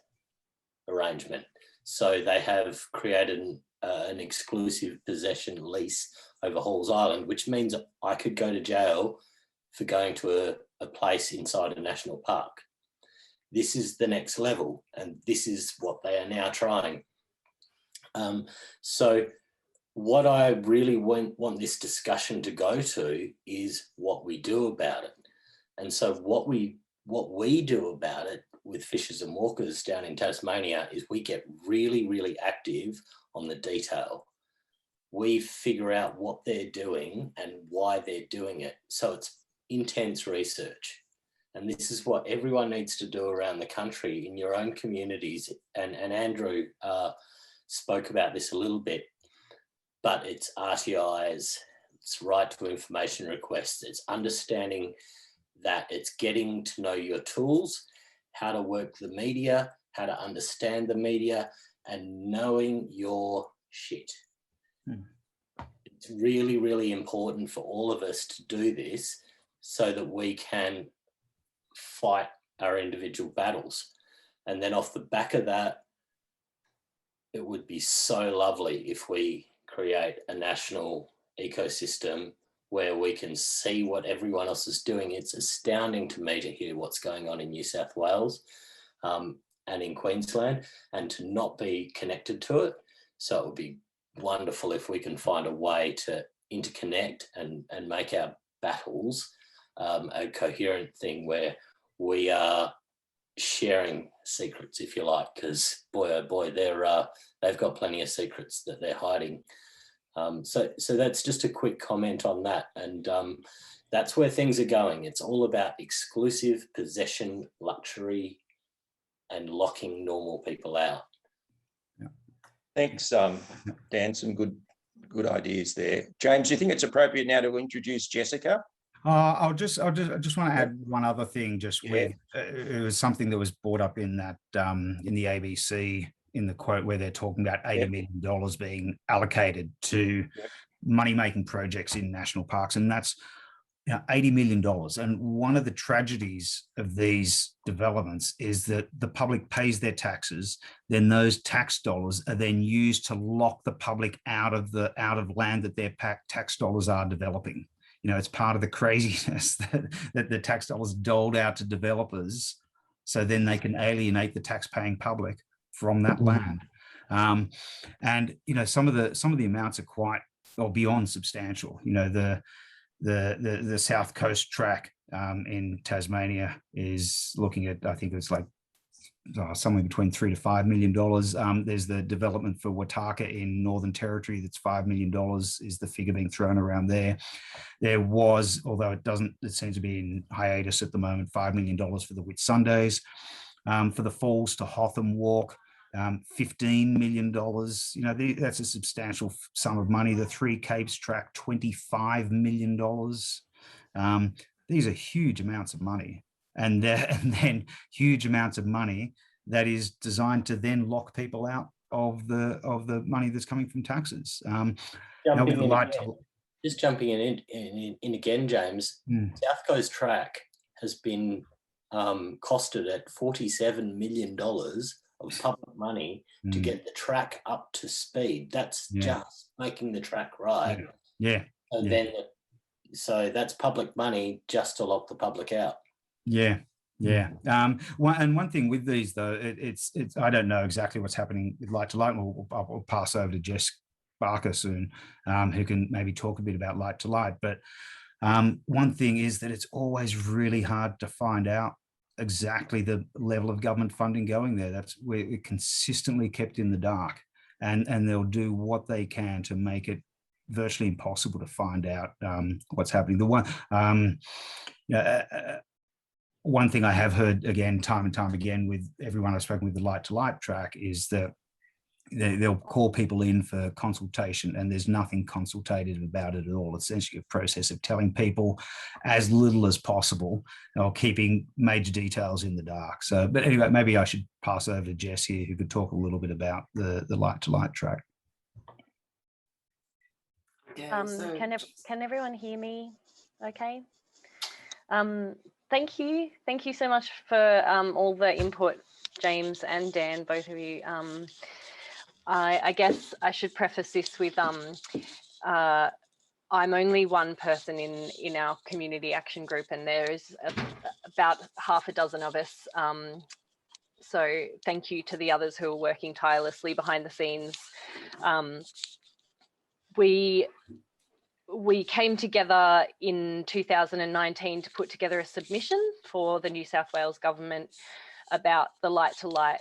arrangement. So they have created an exclusive possession lease over Halls Island, which means I could go to jail for going to a place inside a national park. This is the next level, and this is what they are now trying. So what I really want this discussion to go to is what we do about it. And so what we do about it with Fishers and Walkers down in Tasmania is we get really, really active on the detail. We figure out what they're doing and why they're doing it. So it's intense research. And this is what everyone needs to do around the country in your own communities. And Andrew spoke about this a little bit, but it's RTIs, it's right to information requests, it's understanding that, it's getting to know your tools, how to work the media, how to understand the media, and knowing your shit. It's really, really important for all of us to do this so that we can fight our individual battles. And then off the back of that, it would be so lovely if we create a national ecosystem where we can see what everyone else is doing. It's astounding to me to hear what's going on in New South Wales and in Queensland, and to not be connected to it. So it would be wonderful if we can find a way to interconnect and make our battles a coherent thing where we are sharing secrets, if you like, because boy, oh boy, they've got plenty of secrets that they're hiding. So that's just a quick comment on that. And that's where things are going. It's all about exclusive possession, luxury, and locking normal people out. Yeah. Thanks, Dan. Some good ideas there. James, do you think it's appropriate now to introduce Jessica? I just want to add one other thing. Just with it was something that was brought up in that in the ABC, in the quote where they're talking about $80 million being allocated to money-making projects in national parks, and that's $80 million. And one of the tragedies of these developments is that the public pays their taxes, then those tax dollars are then used to lock the public out of land that their tax dollars are developing. It's part of the craziness that the tax dollars doled out to developers, so then they can alienate the tax-paying public from that land. And some of the amounts are quite or beyond substantial. The South Coast track in Tasmania is looking at, I think it's like somewhere between $3 to $5 million. There's the development for Wataka in Northern Territory that's $5 million is the figure being thrown around there. There was, although it seems to be in hiatus at the moment, $5 million for the Whitsundays. For the Falls to Hotham Walk, $15 million. That's a substantial sum of money. The Three Capes track, $25 million. These are huge amounts of money, and then huge amounts of money that is designed to then lock people out of the money that's coming from taxes. Just jumping in again, James. South Coast track has been costed at $47 million of public money to get the track up to speed. That's just making the track right. So that's public money just to lock the public out. One thing with these though, it's I don't know exactly what's happening with Light to Light. I'll pass over to Jess Barker soon, who can maybe talk a bit about Light to Light. But one thing is that it's always really hard to find out exactly the level of government funding going there. That's where it consistently kept in the dark, and they'll do what they can to make it virtually impossible to find out what's happening. One thing I have heard again, time and time again, with everyone I've spoken with the Light to Light track, is that they'll call people in for consultation, and there's nothing consultative about it at all. It's essentially a process of telling people as little as possible, or keeping major details in the dark. So, but anyway, maybe I should pass over to Jess here, who could talk a little bit about the Light to Light track. Can everyone hear me okay? Thank you so much for all the input, James and Dan, both of you. I guess I should preface this with I'm only one person in our community action group, and there is about half a dozen of us. So thank you to the others who are working tirelessly behind the scenes. We came together in 2019 to put together a submission for the New South Wales government about the Light to Light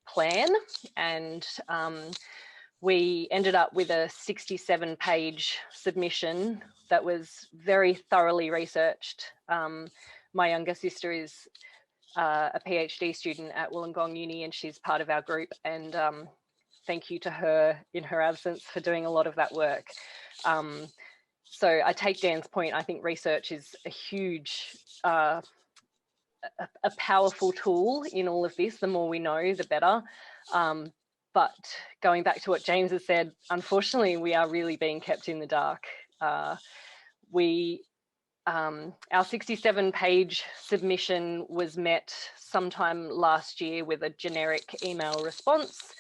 plan, and we ended up with a 67-page submission that was very thoroughly researched. My younger sister is a PhD student at Wollongong Uni, and she's part of our group, and thank you to her in her absence for doing a lot of that work. So I take Dan's point. I think research is a huge, a powerful tool in all of this. The more we know, the better. But going back to what James has said, unfortunately, we are really being kept in the dark. Our 67-page submission was met sometime last year with a generic email response.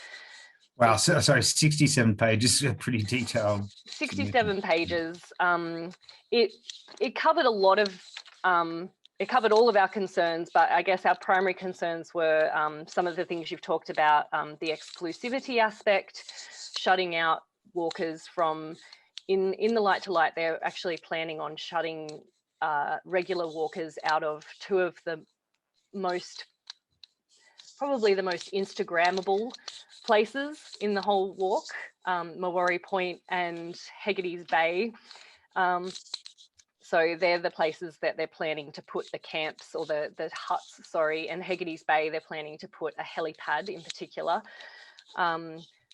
Wow, sorry, 67 pages, pretty detailed. 67 pages. It covered a lot of, it covered all of our concerns, but I guess our primary concerns were some of the things you've talked about, the exclusivity aspect, shutting out walkers from, in the Light to Light, they're actually planning on shutting regular walkers out of two of the probably the most Instagrammable places in the whole walk, Mawari Point and Hegarty's Bay. So they're the places that they're planning to put the camps, or the huts, sorry, and Hegarty's Bay, they're planning to put a helipad in particular.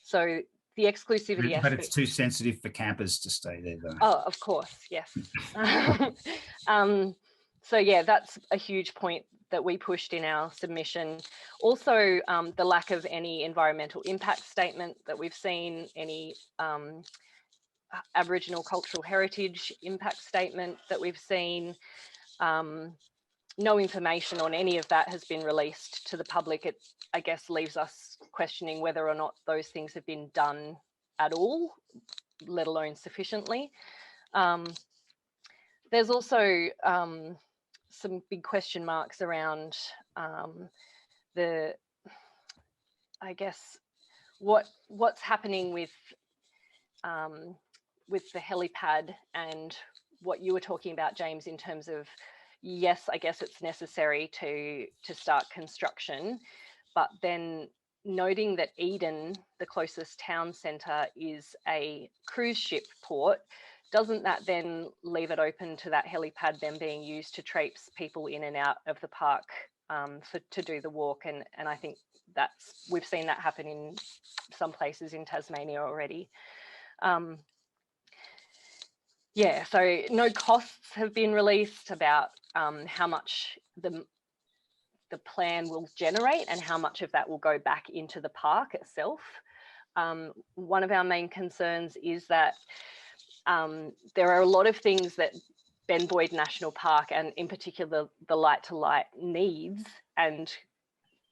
So the exclusivity aspect. But it's too sensitive for campers to stay there though. Oh, of course, yes. So yeah, that's a huge point that we pushed in our submission. Also, the lack of any environmental impact statement that we've seen, any Aboriginal cultural heritage impact statement that we've seen. No information on any of that has been released to the public. It, I guess, leaves us questioning whether or not those things have been done at all, let alone sufficiently. There's also some big question marks around I guess, what's happening with the helipad and what you were talking about, James, in terms of, yes, I guess it's necessary to start construction, but then noting that Eden, the closest town centre, is a cruise ship port, doesn't that then leave it open to that helipad then being used to traipse people in and out of the park to do the walk? And I think we've seen that happen in some places in Tasmania already. Yeah, so no costs have been released about how much the plan will generate and how much of that will go back into the park itself. One of our main concerns is that there are a lot of things that Ben Boyd National Park, and in particular the Light to Light, needs, and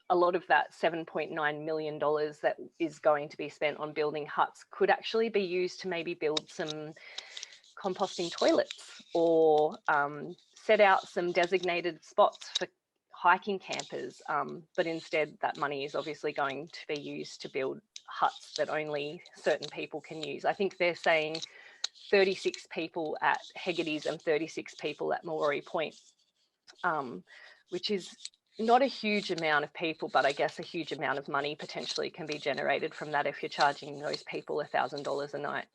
a lot of that $7.9 million that is going to be spent on building huts could actually be used to maybe build some composting toilets or set out some designated spots for hiking campers. But instead that money is obviously going to be used to build huts that only certain people can use. I think they're saying 36 people at Hegarty's and 36 people at Maori Point, which is not a huge amount of people, but I guess a huge amount of money potentially can be generated from that if you're charging those people $1,000 a night.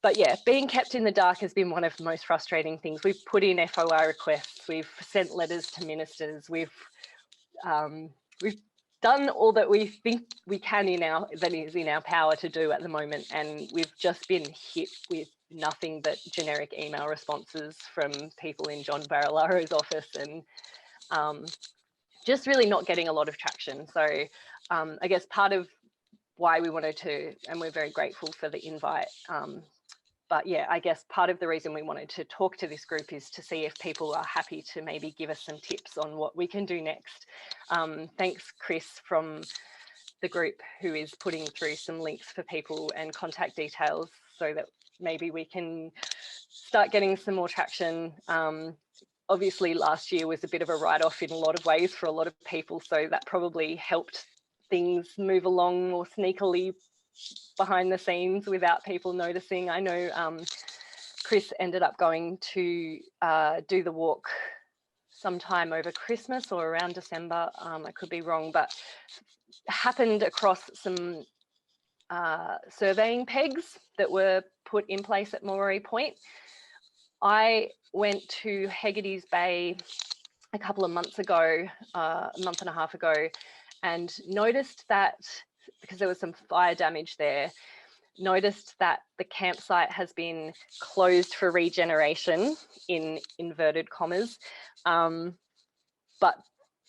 But yeah, being kept in the dark has been one of the most frustrating things. We've put in FOI requests, we've sent letters to ministers, we've done all that we think we can that is in our power to do at the moment, and we've just been hit with nothing but generic email responses from people in John Barilaro's office, and just really not getting a lot of traction. So I guess part of why we wanted to, and we're very grateful for the invite, but yeah, I guess part of the reason we wanted to talk to this group is to see if people are happy to maybe give us some tips on what we can do next. Thanks, Chris, from the group, who is putting through some links for people and contact details so that maybe we can start getting some more traction. Obviously, last year was a bit of a write-off in a lot of ways for a lot of people, so that probably helped things move along more sneakily behind the scenes without people noticing. I know Chris ended up going to do the walk sometime over Christmas or around December. I could be wrong, but happened across some surveying pegs that were put in place at Maori Point. I went to Hegarty's Bay a couple of months ago, a month and a half ago, and noticed that, because there was some fire damage there, noticed that the campsite has been closed for regeneration, in inverted commas. But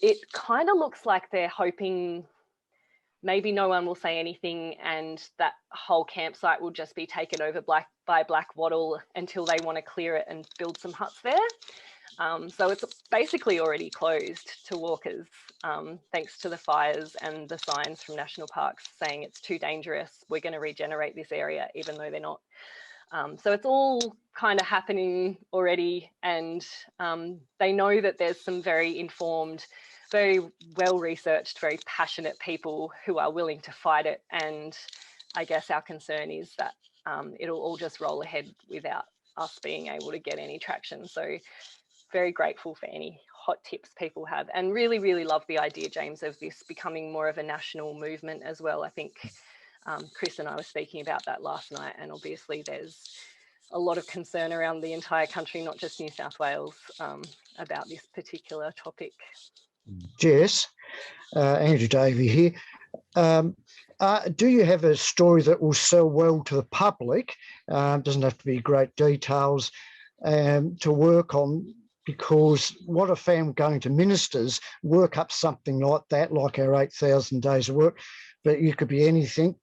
it kind of looks like they're hoping maybe no one will say anything and that whole campsite will just be taken over by Black Wattle until they want to clear it and build some huts there. So it's basically already closed to walkers, thanks to the fires and the signs from national parks saying it's too dangerous, we're going to regenerate this area, even though they're not. So it's all kind of happening already, and they know that there's some very informed, very well-researched, very passionate people who are willing to fight it. And I guess our concern is that it'll all just roll ahead without us being able to get any traction. So very grateful for any hot tips people have, and really, really love the idea, James, of this becoming more of a national movement as well. I think Chris and I were speaking about that last night, and obviously there's a lot of concern around the entire country, not just New South Wales, about this particular topic. Jess, Andrew Davey here. Do you have a story that will sell well to the public? Doesn't have to be great details to work on, because what I found going to ministers, work up something like that, like our 8,000 days of work, but you could be anything.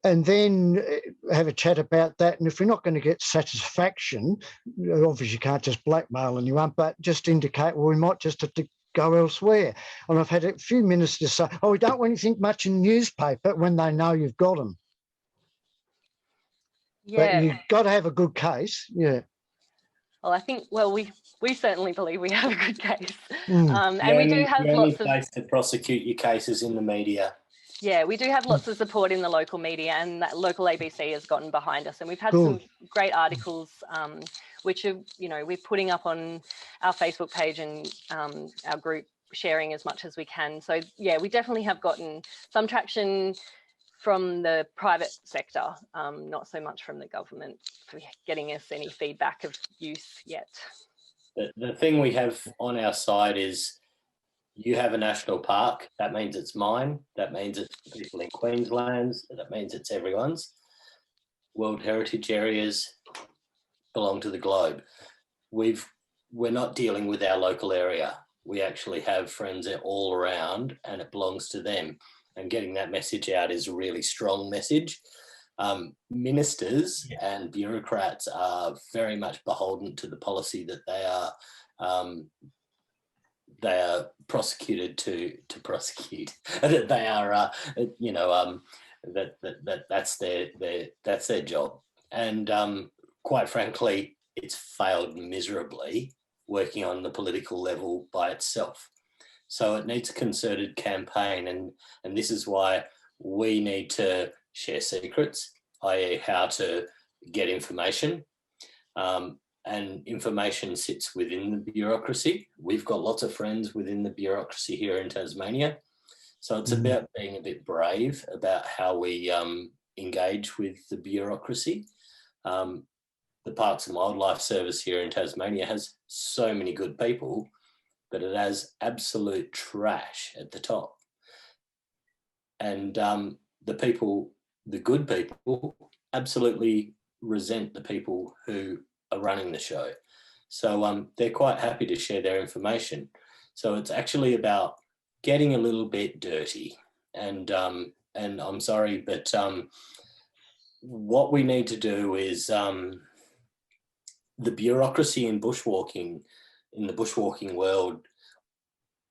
and then have a chat about that. And if we're not going to get satisfaction, obviously you can't just blackmail anyone, but just indicate, well, we might just have to go elsewhere. And I've had a few ministers say, oh, we don't want anything much in newspaper, when they know you've got them. Yeah. But you've got to have a good case. Yeah. Well, I think, well, we certainly believe we have a good case. Mm. And we do have lots of... place to prosecute your cases in the media. Yeah, we do have lots of support in the local media, and that local ABC has gotten behind us. And we've had Good. some great articles, which are, you know, we're putting up on our Facebook page and our group, sharing as much as we can. So yeah, we definitely have gotten some traction from the private sector, not so much from the government for getting us any feedback of use yet. The thing we have on our side is, you have a national park, that means it's mine, that means it's people in Queensland's, that means it's everyone's. World Heritage areas belong to the globe. We're not dealing with our local area. We actually have friends all around, and it belongs to them. And getting that message out is a really strong message. Ministers and bureaucrats are very much beholden to the policy that they are prosecuted to prosecute. That they are, you know, that's their job. And quite frankly, it's failed miserably working on the political level by itself. So it needs a concerted campaign, and this is why we need to share secrets, i.e. how to get information. And information sits within the bureaucracy. We've got lots of friends within the bureaucracy here in Tasmania. So it's about being a bit brave about how we engage with the bureaucracy. The Parks and Wildlife Service here in Tasmania has so many good people, but it has absolute trash at the top. And the good people absolutely resent the people who are running the show. So they're quite happy to share their information. So it's actually about getting a little bit dirty. And I'm sorry, but what we need to do is the bureaucracy in bushwalking, in the bushwalking world,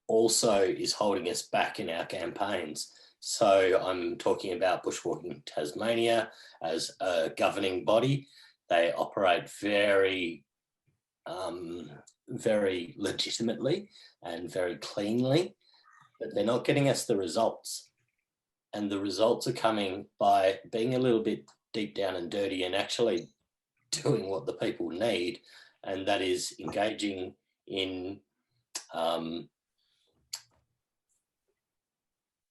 also is holding us back in our campaigns. So I'm talking about Bushwalking Tasmania as a governing body. They operate very, very legitimately and very cleanly, but they're not getting us the results. And the results are coming by being a little bit deep down and dirty and actually doing what the people need, and that is engaging in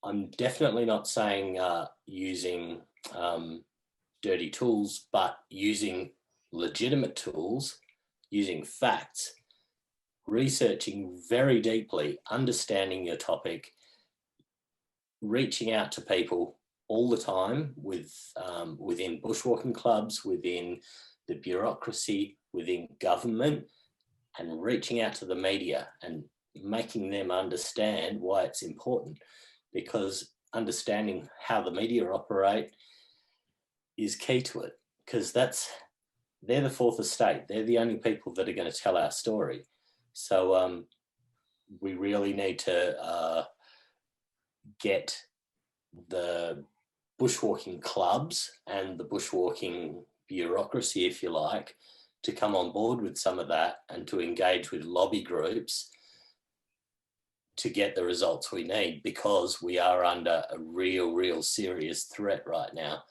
I'm definitely not saying using dirty tools, but using legitimate tools, using facts, researching very deeply, understanding your topic, reaching out to people all the time within bushwalking clubs, within the bureaucracy, within government, and reaching out to the media and making them understand why it's important. Because understanding how the media operate is key to it, because they're the fourth estate. They're the only people that are going to tell our story. So we really need to get the bushwalking clubs and the bushwalking bureaucracy, if you like, to come on board with some of that and to engage with lobby groups to get the results we need, because we are under a real serious threat right now.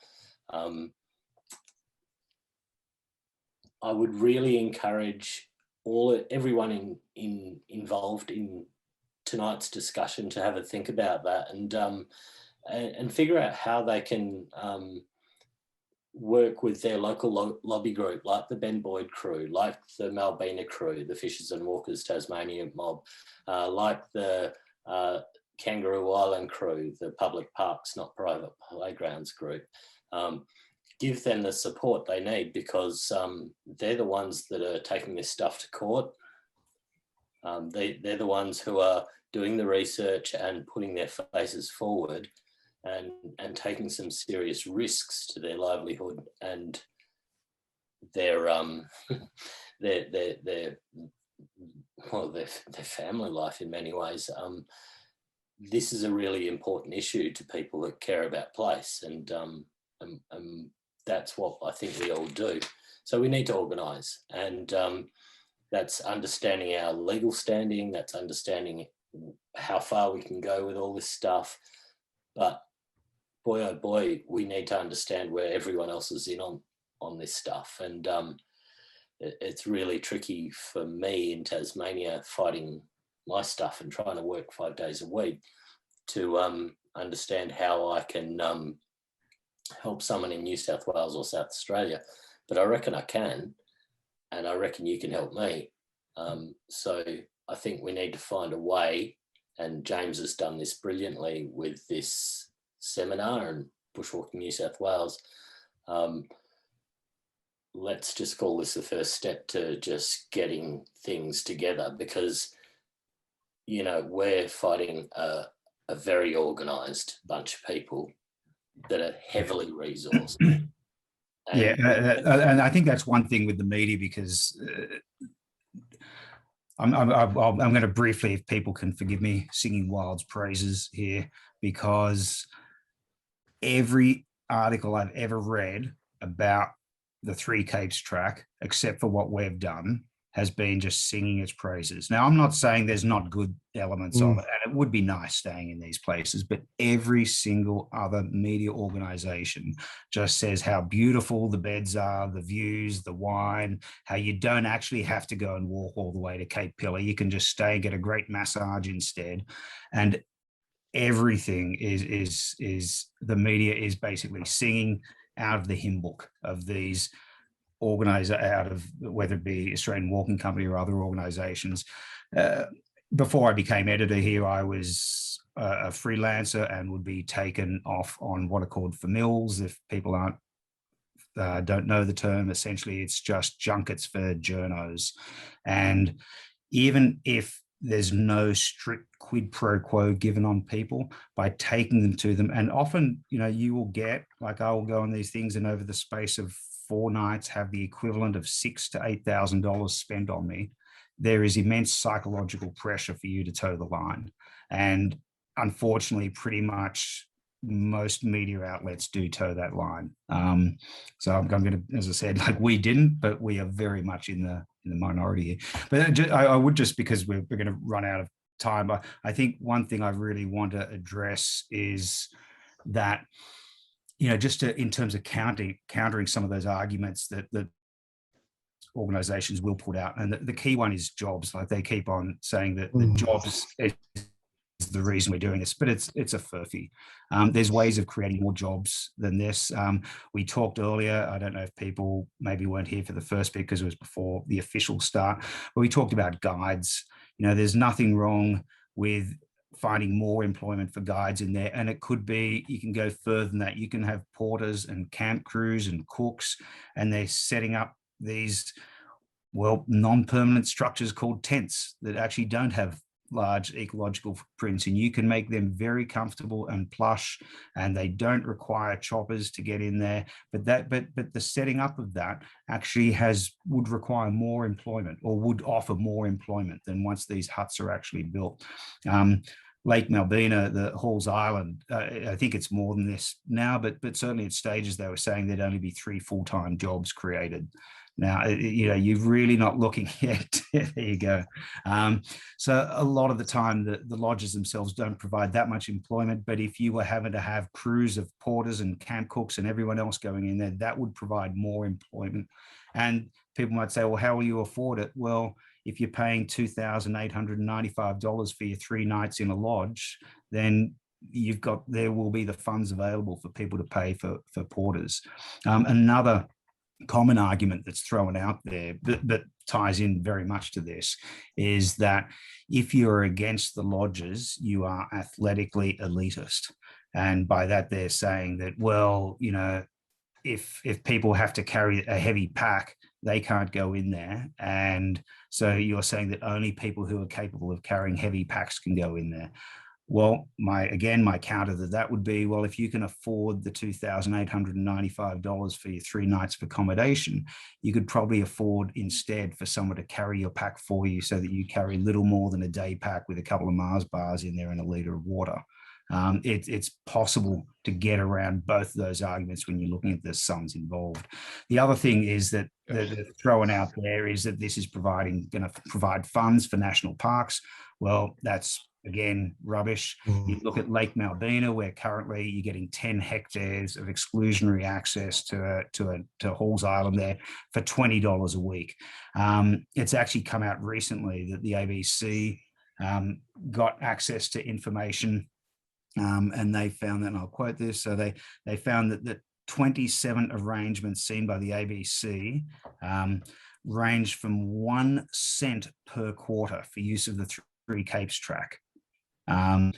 I would really encourage everyone involved in tonight's discussion to have a think about that and figure out how they can work with their local lobby group, like the Ben Boyd crew, like the Malbina crew, the Fishers and Walkers Tasmania mob, like the Kangaroo Island crew, the Public Parks Not Private Playgrounds group. Give them the support they need, because they're the ones that are taking this stuff to court. They're the ones who are doing the research and putting their faces forward and taking some serious risks to their livelihood and their their family life in many ways. This is a really important issue to people that care about place, and that's what I think we all do. So we need to organise, and that's understanding our legal standing, that's understanding how far we can go with all this stuff. But boy, oh boy, we need to understand where everyone else is in on this stuff. And it's really tricky for me in Tasmania fighting my stuff and trying to work 5 days a week to understand how I can help someone in New South Wales or South Australia. But I reckon I can, and I reckon you can help me. So I think we need to find a way, and James has done this brilliantly with this seminar and Bushwalking New South Wales. Let's just call this the first step to just getting things together, because, you know, we're fighting a very organised bunch of people that are heavily resourced. Yeah, and I think that's one thing with the media, because I'm going to briefly, if people can forgive me, singing Wild's praises here, because every article I've ever read about the Three Capes track, except for what we've done, has been just singing its praises. Now, I'm not saying there's not good elements of it, and it would be nice staying in these places, but every single other media organization just says how beautiful the beds are, the views, the wine, how you don't actually have to go and walk all the way to Cape Pillar. You can just stay and get a great massage instead. And everything is the media is basically singing out of the hymn book of these organizer, out of whether it be Australian Walking Company or other organizations. Before I became editor here, I was a freelancer and would be taken off on what are called famils. If people don't know the term, essentially it's just junkets for journos. And even if there's no strict quid pro quo given on people, by taking them to them, and often, you know, you will get, like, I will go on these things and over the space of 4 nights have the equivalent of $6,000 to $8,000 spent on me. There is immense psychological pressure for you to toe the line. And unfortunately, pretty much most media outlets do toe that line. So I'm going to, as I said, like, we didn't, but we are very much in the minority here. But I would just, because we're going to run out of time, I think one thing I really want to address is that, you know, just in terms of countering some of those arguments that organizations will put out. And the key one is jobs. Like, they keep on saying that the jobs is the reason we're doing this, but it's a furphy. There's ways of creating more jobs than this. We talked earlier, I don't know if people maybe weren't here for the first bit because it was before the official start, but we talked about guides. You know, there's nothing wrong with finding more employment for guides in there. And it could be, you can go further than that. You can have porters and camp crews and cooks, and they're setting up these, well, non-permanent structures called tents that actually don't have large ecological footprints, and you can make them very comfortable and plush, and they don't require choppers to get in there. But the setting up of that actually would require more employment, or would offer more employment than once these huts are actually built. Lake Malbina, the Halls Island, I think it's more than this now, but certainly at stages they were saying there'd only be 3 full-time jobs created. Now, you know, you're really not looking yet. There you go. So a lot of the time, the lodges themselves don't provide that much employment. But if you were having to have crews of porters and camp cooks and everyone else going in there, that would provide more employment. And people might say, well, how will you afford it? Well, if you're paying $2,895 for your 3 nights in a lodge, then there will be the funds available for people to pay for porters. Another common argument that's thrown out there that ties in very much to this is that if you're against the lodges, you are athletically elitist. And by that, they're saying that, well, you know, if people have to carry a heavy pack, they can't go in there. And so you're saying that only people who are capable of carrying heavy packs can go in there. Well, my counter to that would be, well, if you can afford the $2,895 for your 3 nights of accommodation, you could probably afford instead for someone to carry your pack for you so that you carry little more than a day pack with a couple of Mars bars in there and a litre of water. It's possible to get around both of those arguments when you're looking at the sums involved. The other thing is that they're throwing out there is that this is going to provide funds for national parks. Well, that's again rubbish. You look at Lake Malbina, where currently you're getting 10 hectares of exclusionary access to Halls Island there for $20 a week. It's actually come out recently that the ABC got access to information. And they found that, and I'll quote this, so they found that 27 arrangements seen by the ABC ranged from 1 cent per quarter for use of the Three Capes track, in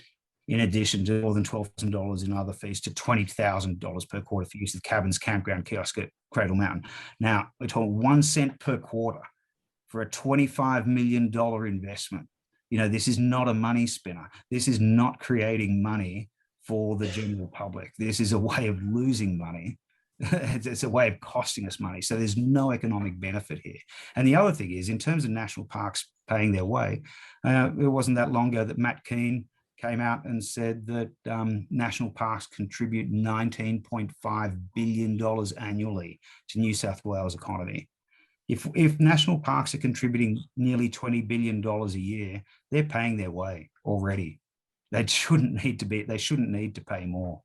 addition to more than $12,000 in other fees to $20,000 per quarter for use of cabins, campground, kiosk at Cradle Mountain. Now, we're talking 1 cent per quarter for a $25 million investment. You know, this is not a money spinner. This is not creating money for the general public. This is a way of losing money. It's a way of costing us money. So there's no economic benefit here. And the other thing is, in terms of national parks paying their way, it wasn't that long ago that Matt Keane came out and said that national parks contribute $19.5 billion annually to New South Wales economy. If national parks are contributing nearly $20 billion a year, they're paying their way already. They shouldn't need to pay more.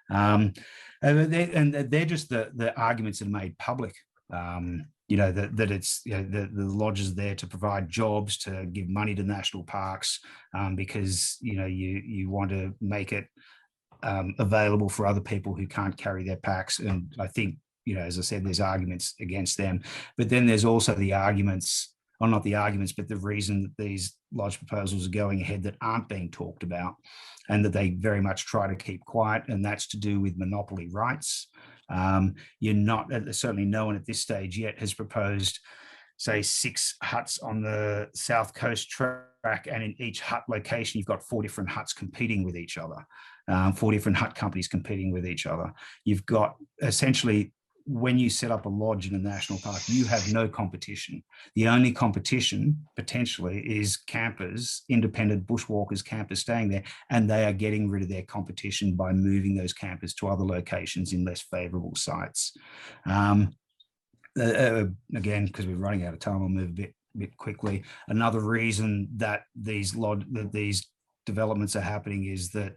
And they're just the arguments that are made public. You know, that it's, you know, the lodge is there to provide jobs, to give money to national parks, because, you know, you want to make it available for other people who can't carry their packs. And I think, you know, as I said, there's arguments against them, but then there's also the arguments, or not the arguments, but the reason that these lodge proposals are going ahead that aren't being talked about, and that they very much try to keep quiet, and that's to do with monopoly rights. You're not, certainly no one at this stage yet has proposed, say, 6 huts on the South Coast track, and in each hut location, you've got 4 different huts competing with each other, 4 different hut companies competing with each other. You've got essentially, when you set up a lodge in a national park, you have no competition. The only competition potentially is campers, independent bushwalkers, campers staying there, and they are getting rid of their competition by moving those campers to other locations in less favorable sites. Again, because we're running out of time, I'll move a bit quickly. Another reason that these developments are happening is that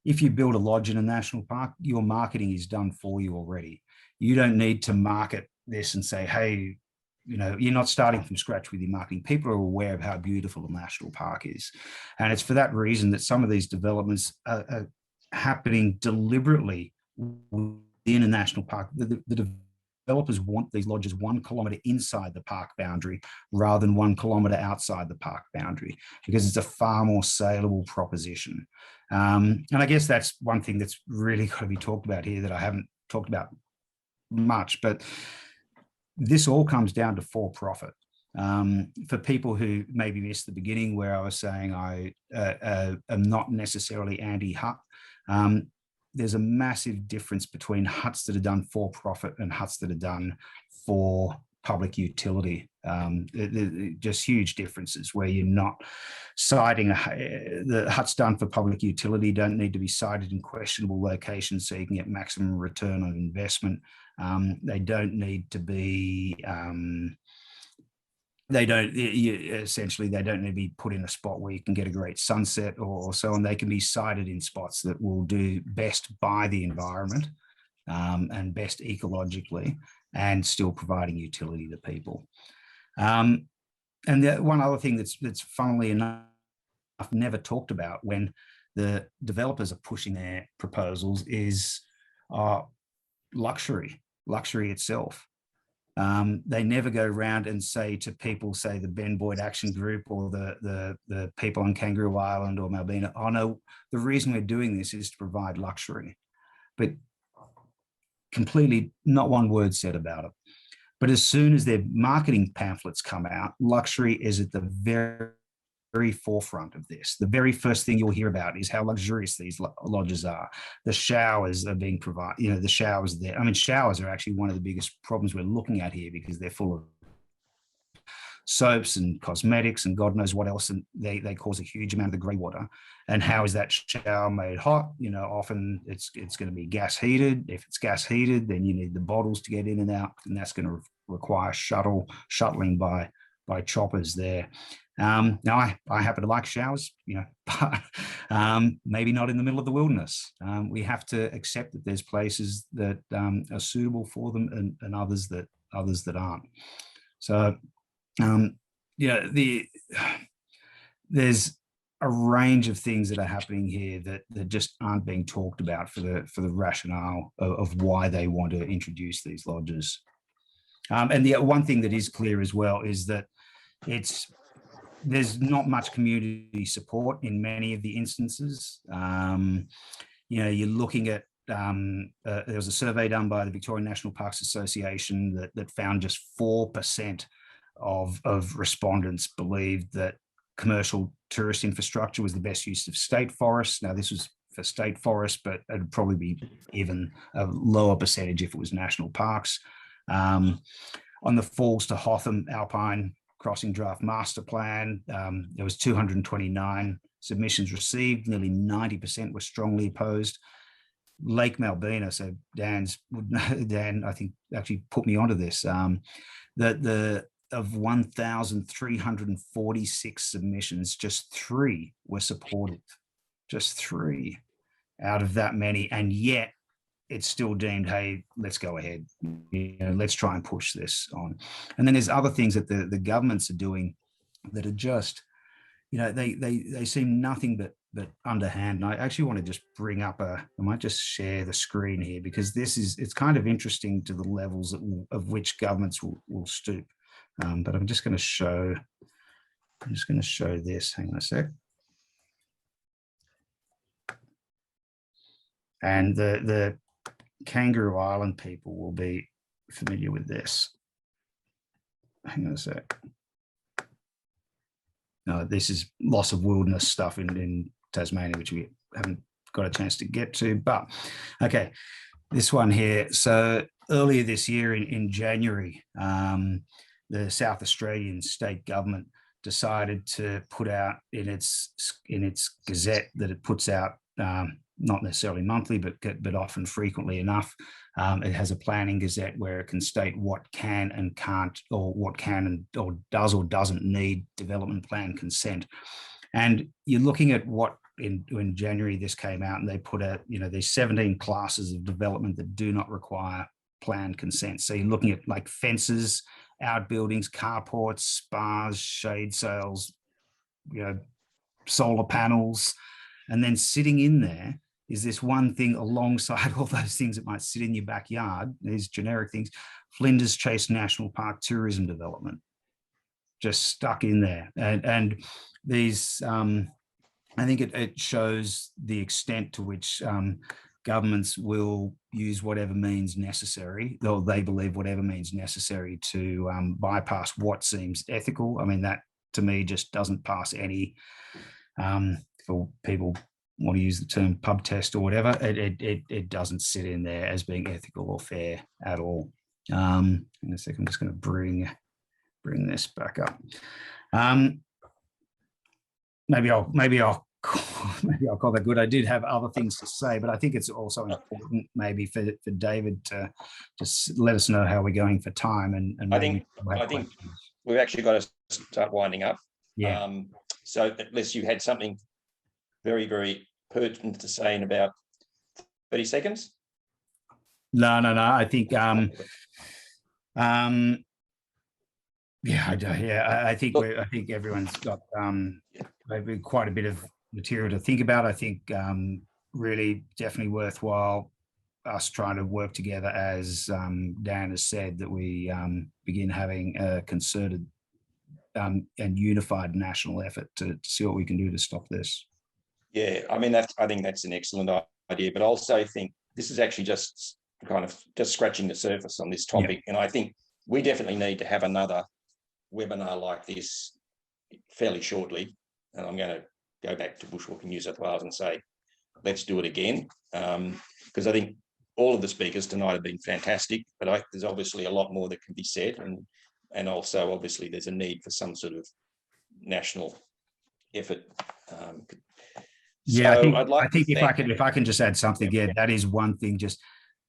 if you build a lodge in a national park, your marketing is done for you already. You don't need to market this and say, hey, you know, you're not starting from scratch with your marketing. People are aware of how beautiful a national park is. And it's for that reason that some of these developments are happening deliberately within a national park. The developers want these lodges 1 kilometre inside the park boundary rather than 1 kilometre outside the park boundary, because it's a far more saleable proposition. And I guess that's one thing that's really got to be talked about here that I haven't talked about much, but this all comes down to for profit. For people who maybe missed the beginning where I was saying I am not necessarily anti-hut, there's a massive difference between huts that are done for profit and huts that are done for public utility. Just huge differences where you're not citing the huts done for public utility don't need to be sited in questionable locations so you can get maximum return on investment. They don't need to be essentially they don't need to be put in a spot where you can get a great sunset or so on. They can be sited in spots that will do best by the environment and best ecologically, and still providing utility to people. And one other thing that's funnily enough never talked about when the developers are pushing their proposals is luxury itself. They never go around and say to people, say the Ben Boyd Action Group or the people on Kangaroo Island or Malbina, oh no, the reason we're doing this is to provide luxury. But completely not one word said about it. But as soon as their marketing pamphlets come out, luxury is at the very very forefront of this. The very first thing you'll hear about is how luxurious these lodges are. The showers are being provided, you know, the showers there. I mean, showers are actually one of the biggest problems we're looking at here because they're full of soaps and cosmetics and God knows what else, and they cause a huge amount of the grey water. And how is that shower made hot? You know, often it's going to be gas heated. If it's gas heated, then you need the bottles to get in and out, and that's going to require shuttling by choppers there. Now I happen to like showers, you know, but maybe not in the middle of the wilderness. We have to accept that there's places that are suitable for them and others that aren't. So there's a range of things that are happening here that just aren't being talked about for the rationale of why they want to introduce these lodges. And the one thing that is clear as well is that there's not much community support in many of the instances. You know, you're looking at there was a survey done by the Victorian National Parks Association that found just 4% of respondents believed that commercial tourist infrastructure was the best use of state forests. Now, this was for state forests, but it'd probably be even a lower percentage if it was national parks. On the Falls to Hotham Alpine Crossing Draft Master Plan, there was 229 submissions received. Nearly 90% were strongly opposed. Lake Malbina, so Dan, I think, actually put me onto this. Of 1,346 submissions, just 3 were supportive. Just 3 out of that many, and yet it's still deemed, hey, let's go ahead. You know, let's try and push this on. And then there's other things that the governments are doing that are just, you know, they seem nothing but underhand. And I actually want to just bring up I might just share the screen here because it's kind of interesting to the levels of which governments will stoop. But I'm just going to show this. Hang on a sec. And the Kangaroo Island people will be familiar with this. Hang on a sec. No, this is loss of wilderness stuff in Tasmania, which we haven't got a chance to get to. But okay, this one here. So earlier this year in January, the South Australian state government decided to put out in its gazette that it puts out, not necessarily monthly, but often frequently enough. It has a planning gazette where it can state what can and can't, or what can or does or doesn't need development plan consent. And you're looking at what in January this came out, and they put out, you know, there's 17 classes of development that do not require planned consent. So you're looking at like fences, outbuildings, carports, spas, shade sails, you know, solar panels, and then sitting in there is this one thing alongside all those things that might sit in your backyard, these generic things, Flinders Chase National Park tourism development, just stuck in there. And these, I think it shows the extent to which governments will use whatever means necessary, though they believe whatever means necessary to bypass what seems ethical. I mean, that to me just doesn't pass any, for people want to use the term pub test or whatever, it doesn't sit in there as being ethical or fair at all. In a second, I'm just going to bring this back up. Maybe I'll call that good. I did have other things to say, but I think it's also important maybe for David to just let us know how we're going for time. And I think we've actually got to start winding up. Yeah. So unless you had something very, very pertinent to say in about 30 seconds. No. I think I think everyone's got maybe quite a bit of material to think about. I think really definitely worthwhile us trying to work together, as Dan has said, that we begin having a concerted and unified national effort to see what we can do to stop this. Yeah, I mean, I think that's an excellent idea, but I also think this is actually just scratching the surface on this topic. Yeah. And I think we definitely need to have another webinar like this fairly shortly, and I'm going to go back to Bushwalking New South Wales and say, let's do it again, because I think all of the speakers tonight have been fantastic, but there's obviously a lot more that can be said, and also obviously there's a need for some sort of national effort. Yeah, so I think if I can just add something, yeah, that is one thing. Just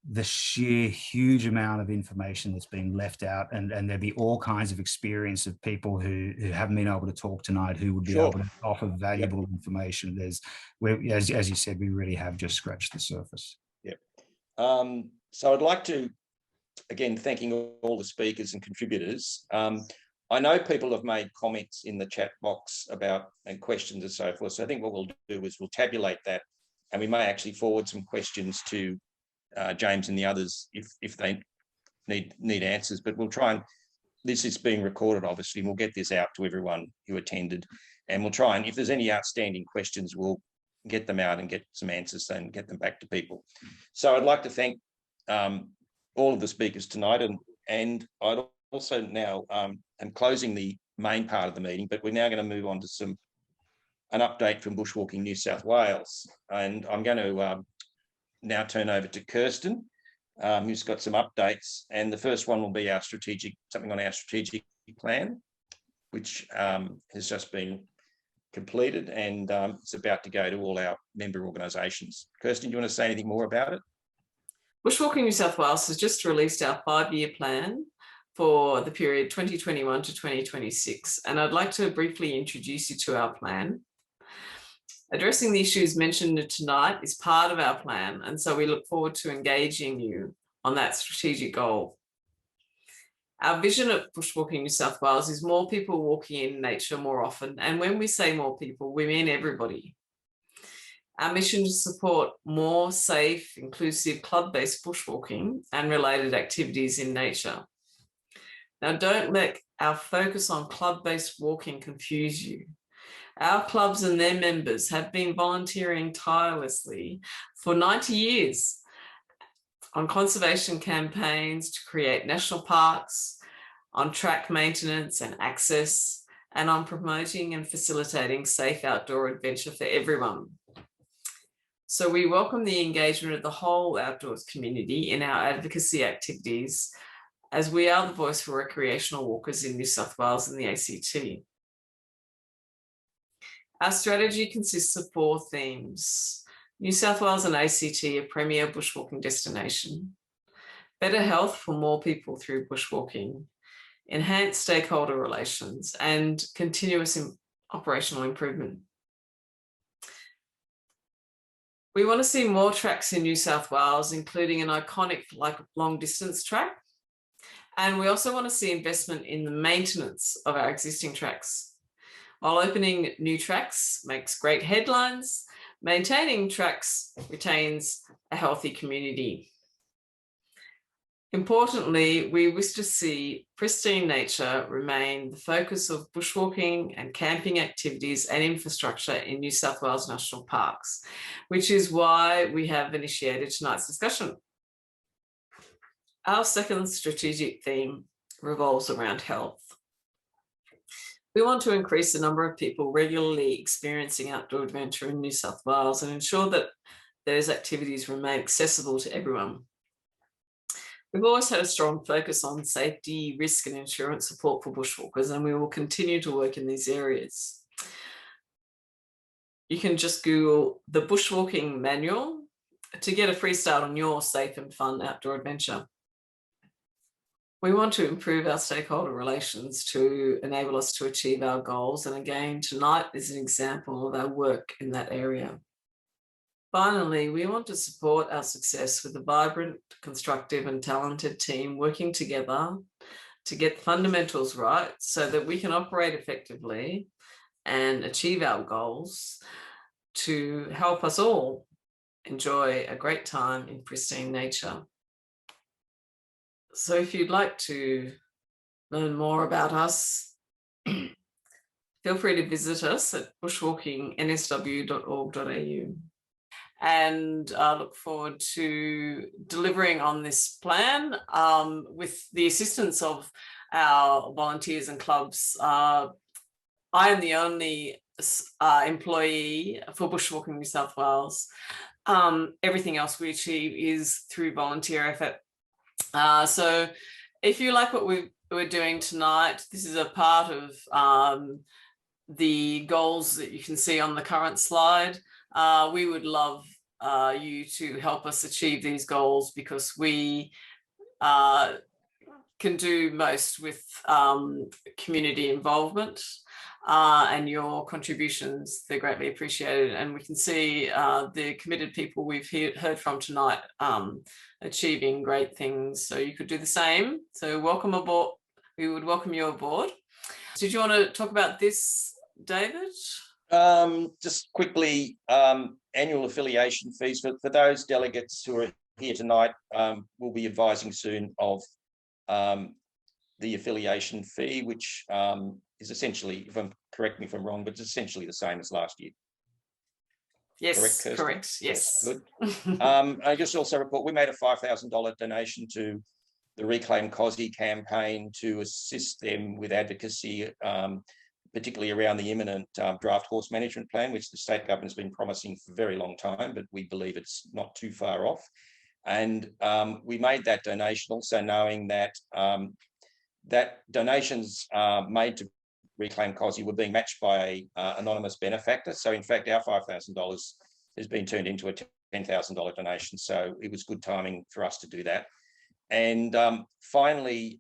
the sheer huge amount of information that's being left out, and there'll be all kinds of experience of people who haven't been able to talk tonight who would be able to offer valuable information. As you said, we really have just scratched the surface. Yep. So I'd like to, again, thanking all the speakers and contributors. I know people have made comments in the chat box about and questions and so forth. So I think what we'll do is we'll tabulate that, and we may actually forward some questions to James and the others if they need answers. But we'll try and, this is being recorded obviously, and we'll get this out to everyone who attended, and we'll try and, if there's any outstanding questions, we'll get them out and get some answers and get them back to people. So I'd like to thank all of the speakers tonight, and I'd also now am closing the main part of the meeting, but we're now going to move on to an update from Bushwalking New South Wales, and I'm going to now turn over to Kirsten, who's got some updates, and the first one will be something on our strategic plan, which has just been completed, and it's about to go to all our member organisations. Kirsten, do you want to say anything more about it? Bushwalking New South Wales has just released our 5-year plan for the period 2021 to 2026, and I'd like to briefly introduce you to our plan. Addressing the issues mentioned tonight is part of our plan, and so we look forward to engaging you on that strategic goal. Our vision at Bushwalking New South Wales is more people walking in nature more often, and when we say more people, we mean everybody. Our mission is to support more safe, inclusive, club-based bushwalking and related activities in nature. Now, don't let our focus on club-based walking confuse you. Our clubs and their members have been volunteering tirelessly for 90 years on conservation campaigns to create national parks, on track maintenance and access, and on promoting and facilitating safe outdoor adventure for everyone. So we welcome the engagement of the whole outdoors community in our advocacy activities, as we are the voice for recreational walkers in New South Wales and the ACT. Our strategy consists of 4 themes: New South Wales and ACT, a premier bushwalking destination; better health for more people through bushwalking; enhanced stakeholder relations; and continuous operational improvement. We want to see more tracks in New South Wales, including an iconic long distance track. And we also want to see investment in the maintenance of our existing tracks. While opening new tracks makes great headlines, maintaining tracks retains a healthy community. Importantly, we wish to see pristine nature remain the focus of bushwalking and camping activities and infrastructure in New South Wales National Parks, which is why we have initiated tonight's discussion. Our second strategic theme revolves around health. We want to increase the number of people regularly experiencing outdoor adventure in New South Wales and ensure that those activities remain accessible to everyone. We've always had a strong focus on safety, risk and insurance support for bushwalkers, and we will continue to work in these areas. You can just Google the Bushwalking Manual to get a free start on your safe and fun outdoor adventure. We want to improve our stakeholder relations to enable us to achieve our goals, and again, tonight is an example of our work in that area. Finally, we want to support our success with a vibrant, constructive and talented team working together to get fundamentals right so that we can operate effectively and achieve our goals to help us all enjoy a great time in pristine nature. So if you'd like to learn more about us, feel free to visit us at bushwalkingnsw.org.au. And I look forward to delivering on this plan with the assistance of our volunteers and clubs. I am the only employee for Bushwalking New South Wales. Everything else we achieve is through volunteer effort. So if you like what we're doing tonight, this is a part of the goals that you can see on the current slide. We would love you to help us achieve these goals, because we can do most with community involvement, and your contributions. They're greatly appreciated, and we can see the committed people we've heard from tonight achieving great things. So you could do the same. So welcome aboard. We would welcome you aboard. Did you want to talk about this, David? Just quickly, annual affiliation fees for those delegates who are here tonight. We'll be advising soon of the affiliation fee, which is essentially, correct me if I'm wrong, but it's essentially the same as last year. Yes, correct. Correct. Yes. Good. I just also report we made a $5,000 donation to the Reclaim COSI campaign to assist them with advocacy, particularly around the imminent draft horse management plan, which the state government has been promising for a very long time, but we believe it's not too far off. And we made that donation also knowing that that donations made to Reclaim COSI were being matched by an anonymous benefactor. So in fact, our $5,000 has been turned into a $10,000 donation. So it was good timing for us to do that. And finally,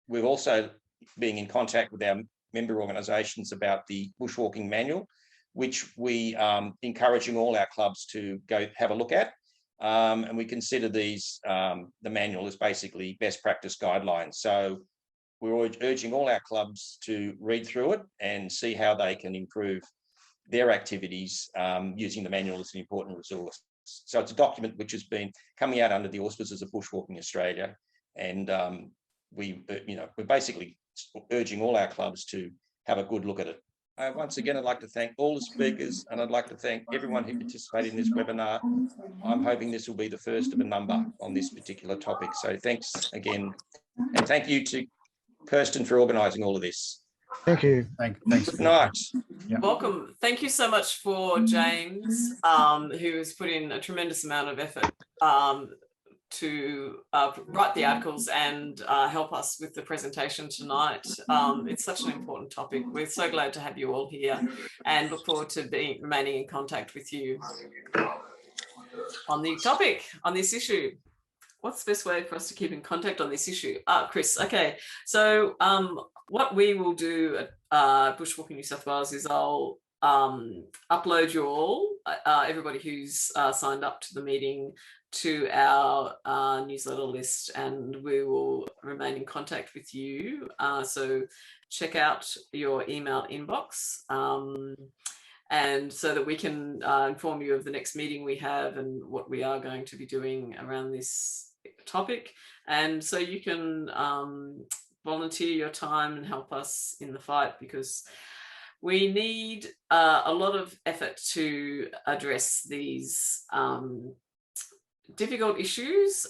we've also been in contact with our member organisations about the Bushwalking Manual, which we encouraging all our clubs to go have a look at. And we consider these, the manual as basically best practice guidelines. So we're urging all our clubs to read through it and see how they can improve their activities using the manual as an important resource. So it's a document which has been coming out under the auspices of Bushwalking Australia. And we're basically urging all our clubs to have a good look at it. Once again, I'd like to thank all the speakers, and I'd like to thank everyone who participated in this webinar. I'm hoping this will be the first of a number on this particular topic. So thanks again. And thank you to Kirsten for organising all of this. Thank you. Thanks. Good night. Yeah. Welcome. Thank you so much for James, who has put in a tremendous amount of effort to write the articles and help us with the presentation tonight. It's such an important topic. We're so glad to have you all here and look forward to remaining in contact with you on the topic, on this issue. What's the best way for us to keep in contact on this issue? Chris, okay. So what we will do at Bushwalking New South Wales is I'll upload you all, everybody who's signed up to the meeting, to our newsletter list, and we will remain in contact with you. So check out your email inbox, and so that we can inform you of the next meeting we have and what we are going to be doing around this topic. And so you can volunteer your time and help us in the fight, because we need a lot of effort to address these difficult issues,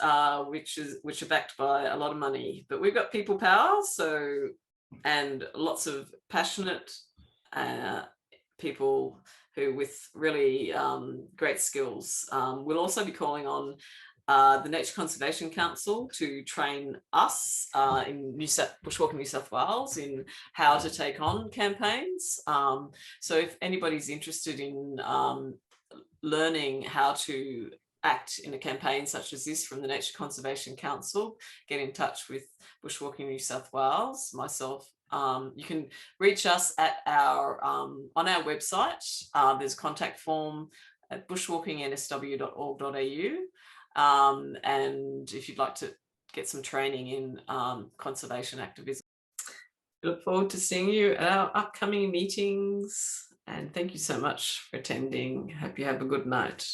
which are backed by a lot of money. But we've got people power, and lots of passionate people who with really great skills. We'll also be calling on the Nature Conservation Council to train us in Bushwalking New South Wales in how to take on campaigns. So if anybody's interested in learning how to act in a campaign such as this from the Nature Conservation Council, get in touch with Bushwalking New South Wales, myself. You can reach us at our on our website. There's a contact form at bushwalkingnsw.org.au. And if you'd like to get some training in conservation activism. I look forward to seeing you at our upcoming meetings, and thank you so much for attending. Hope you have a good night.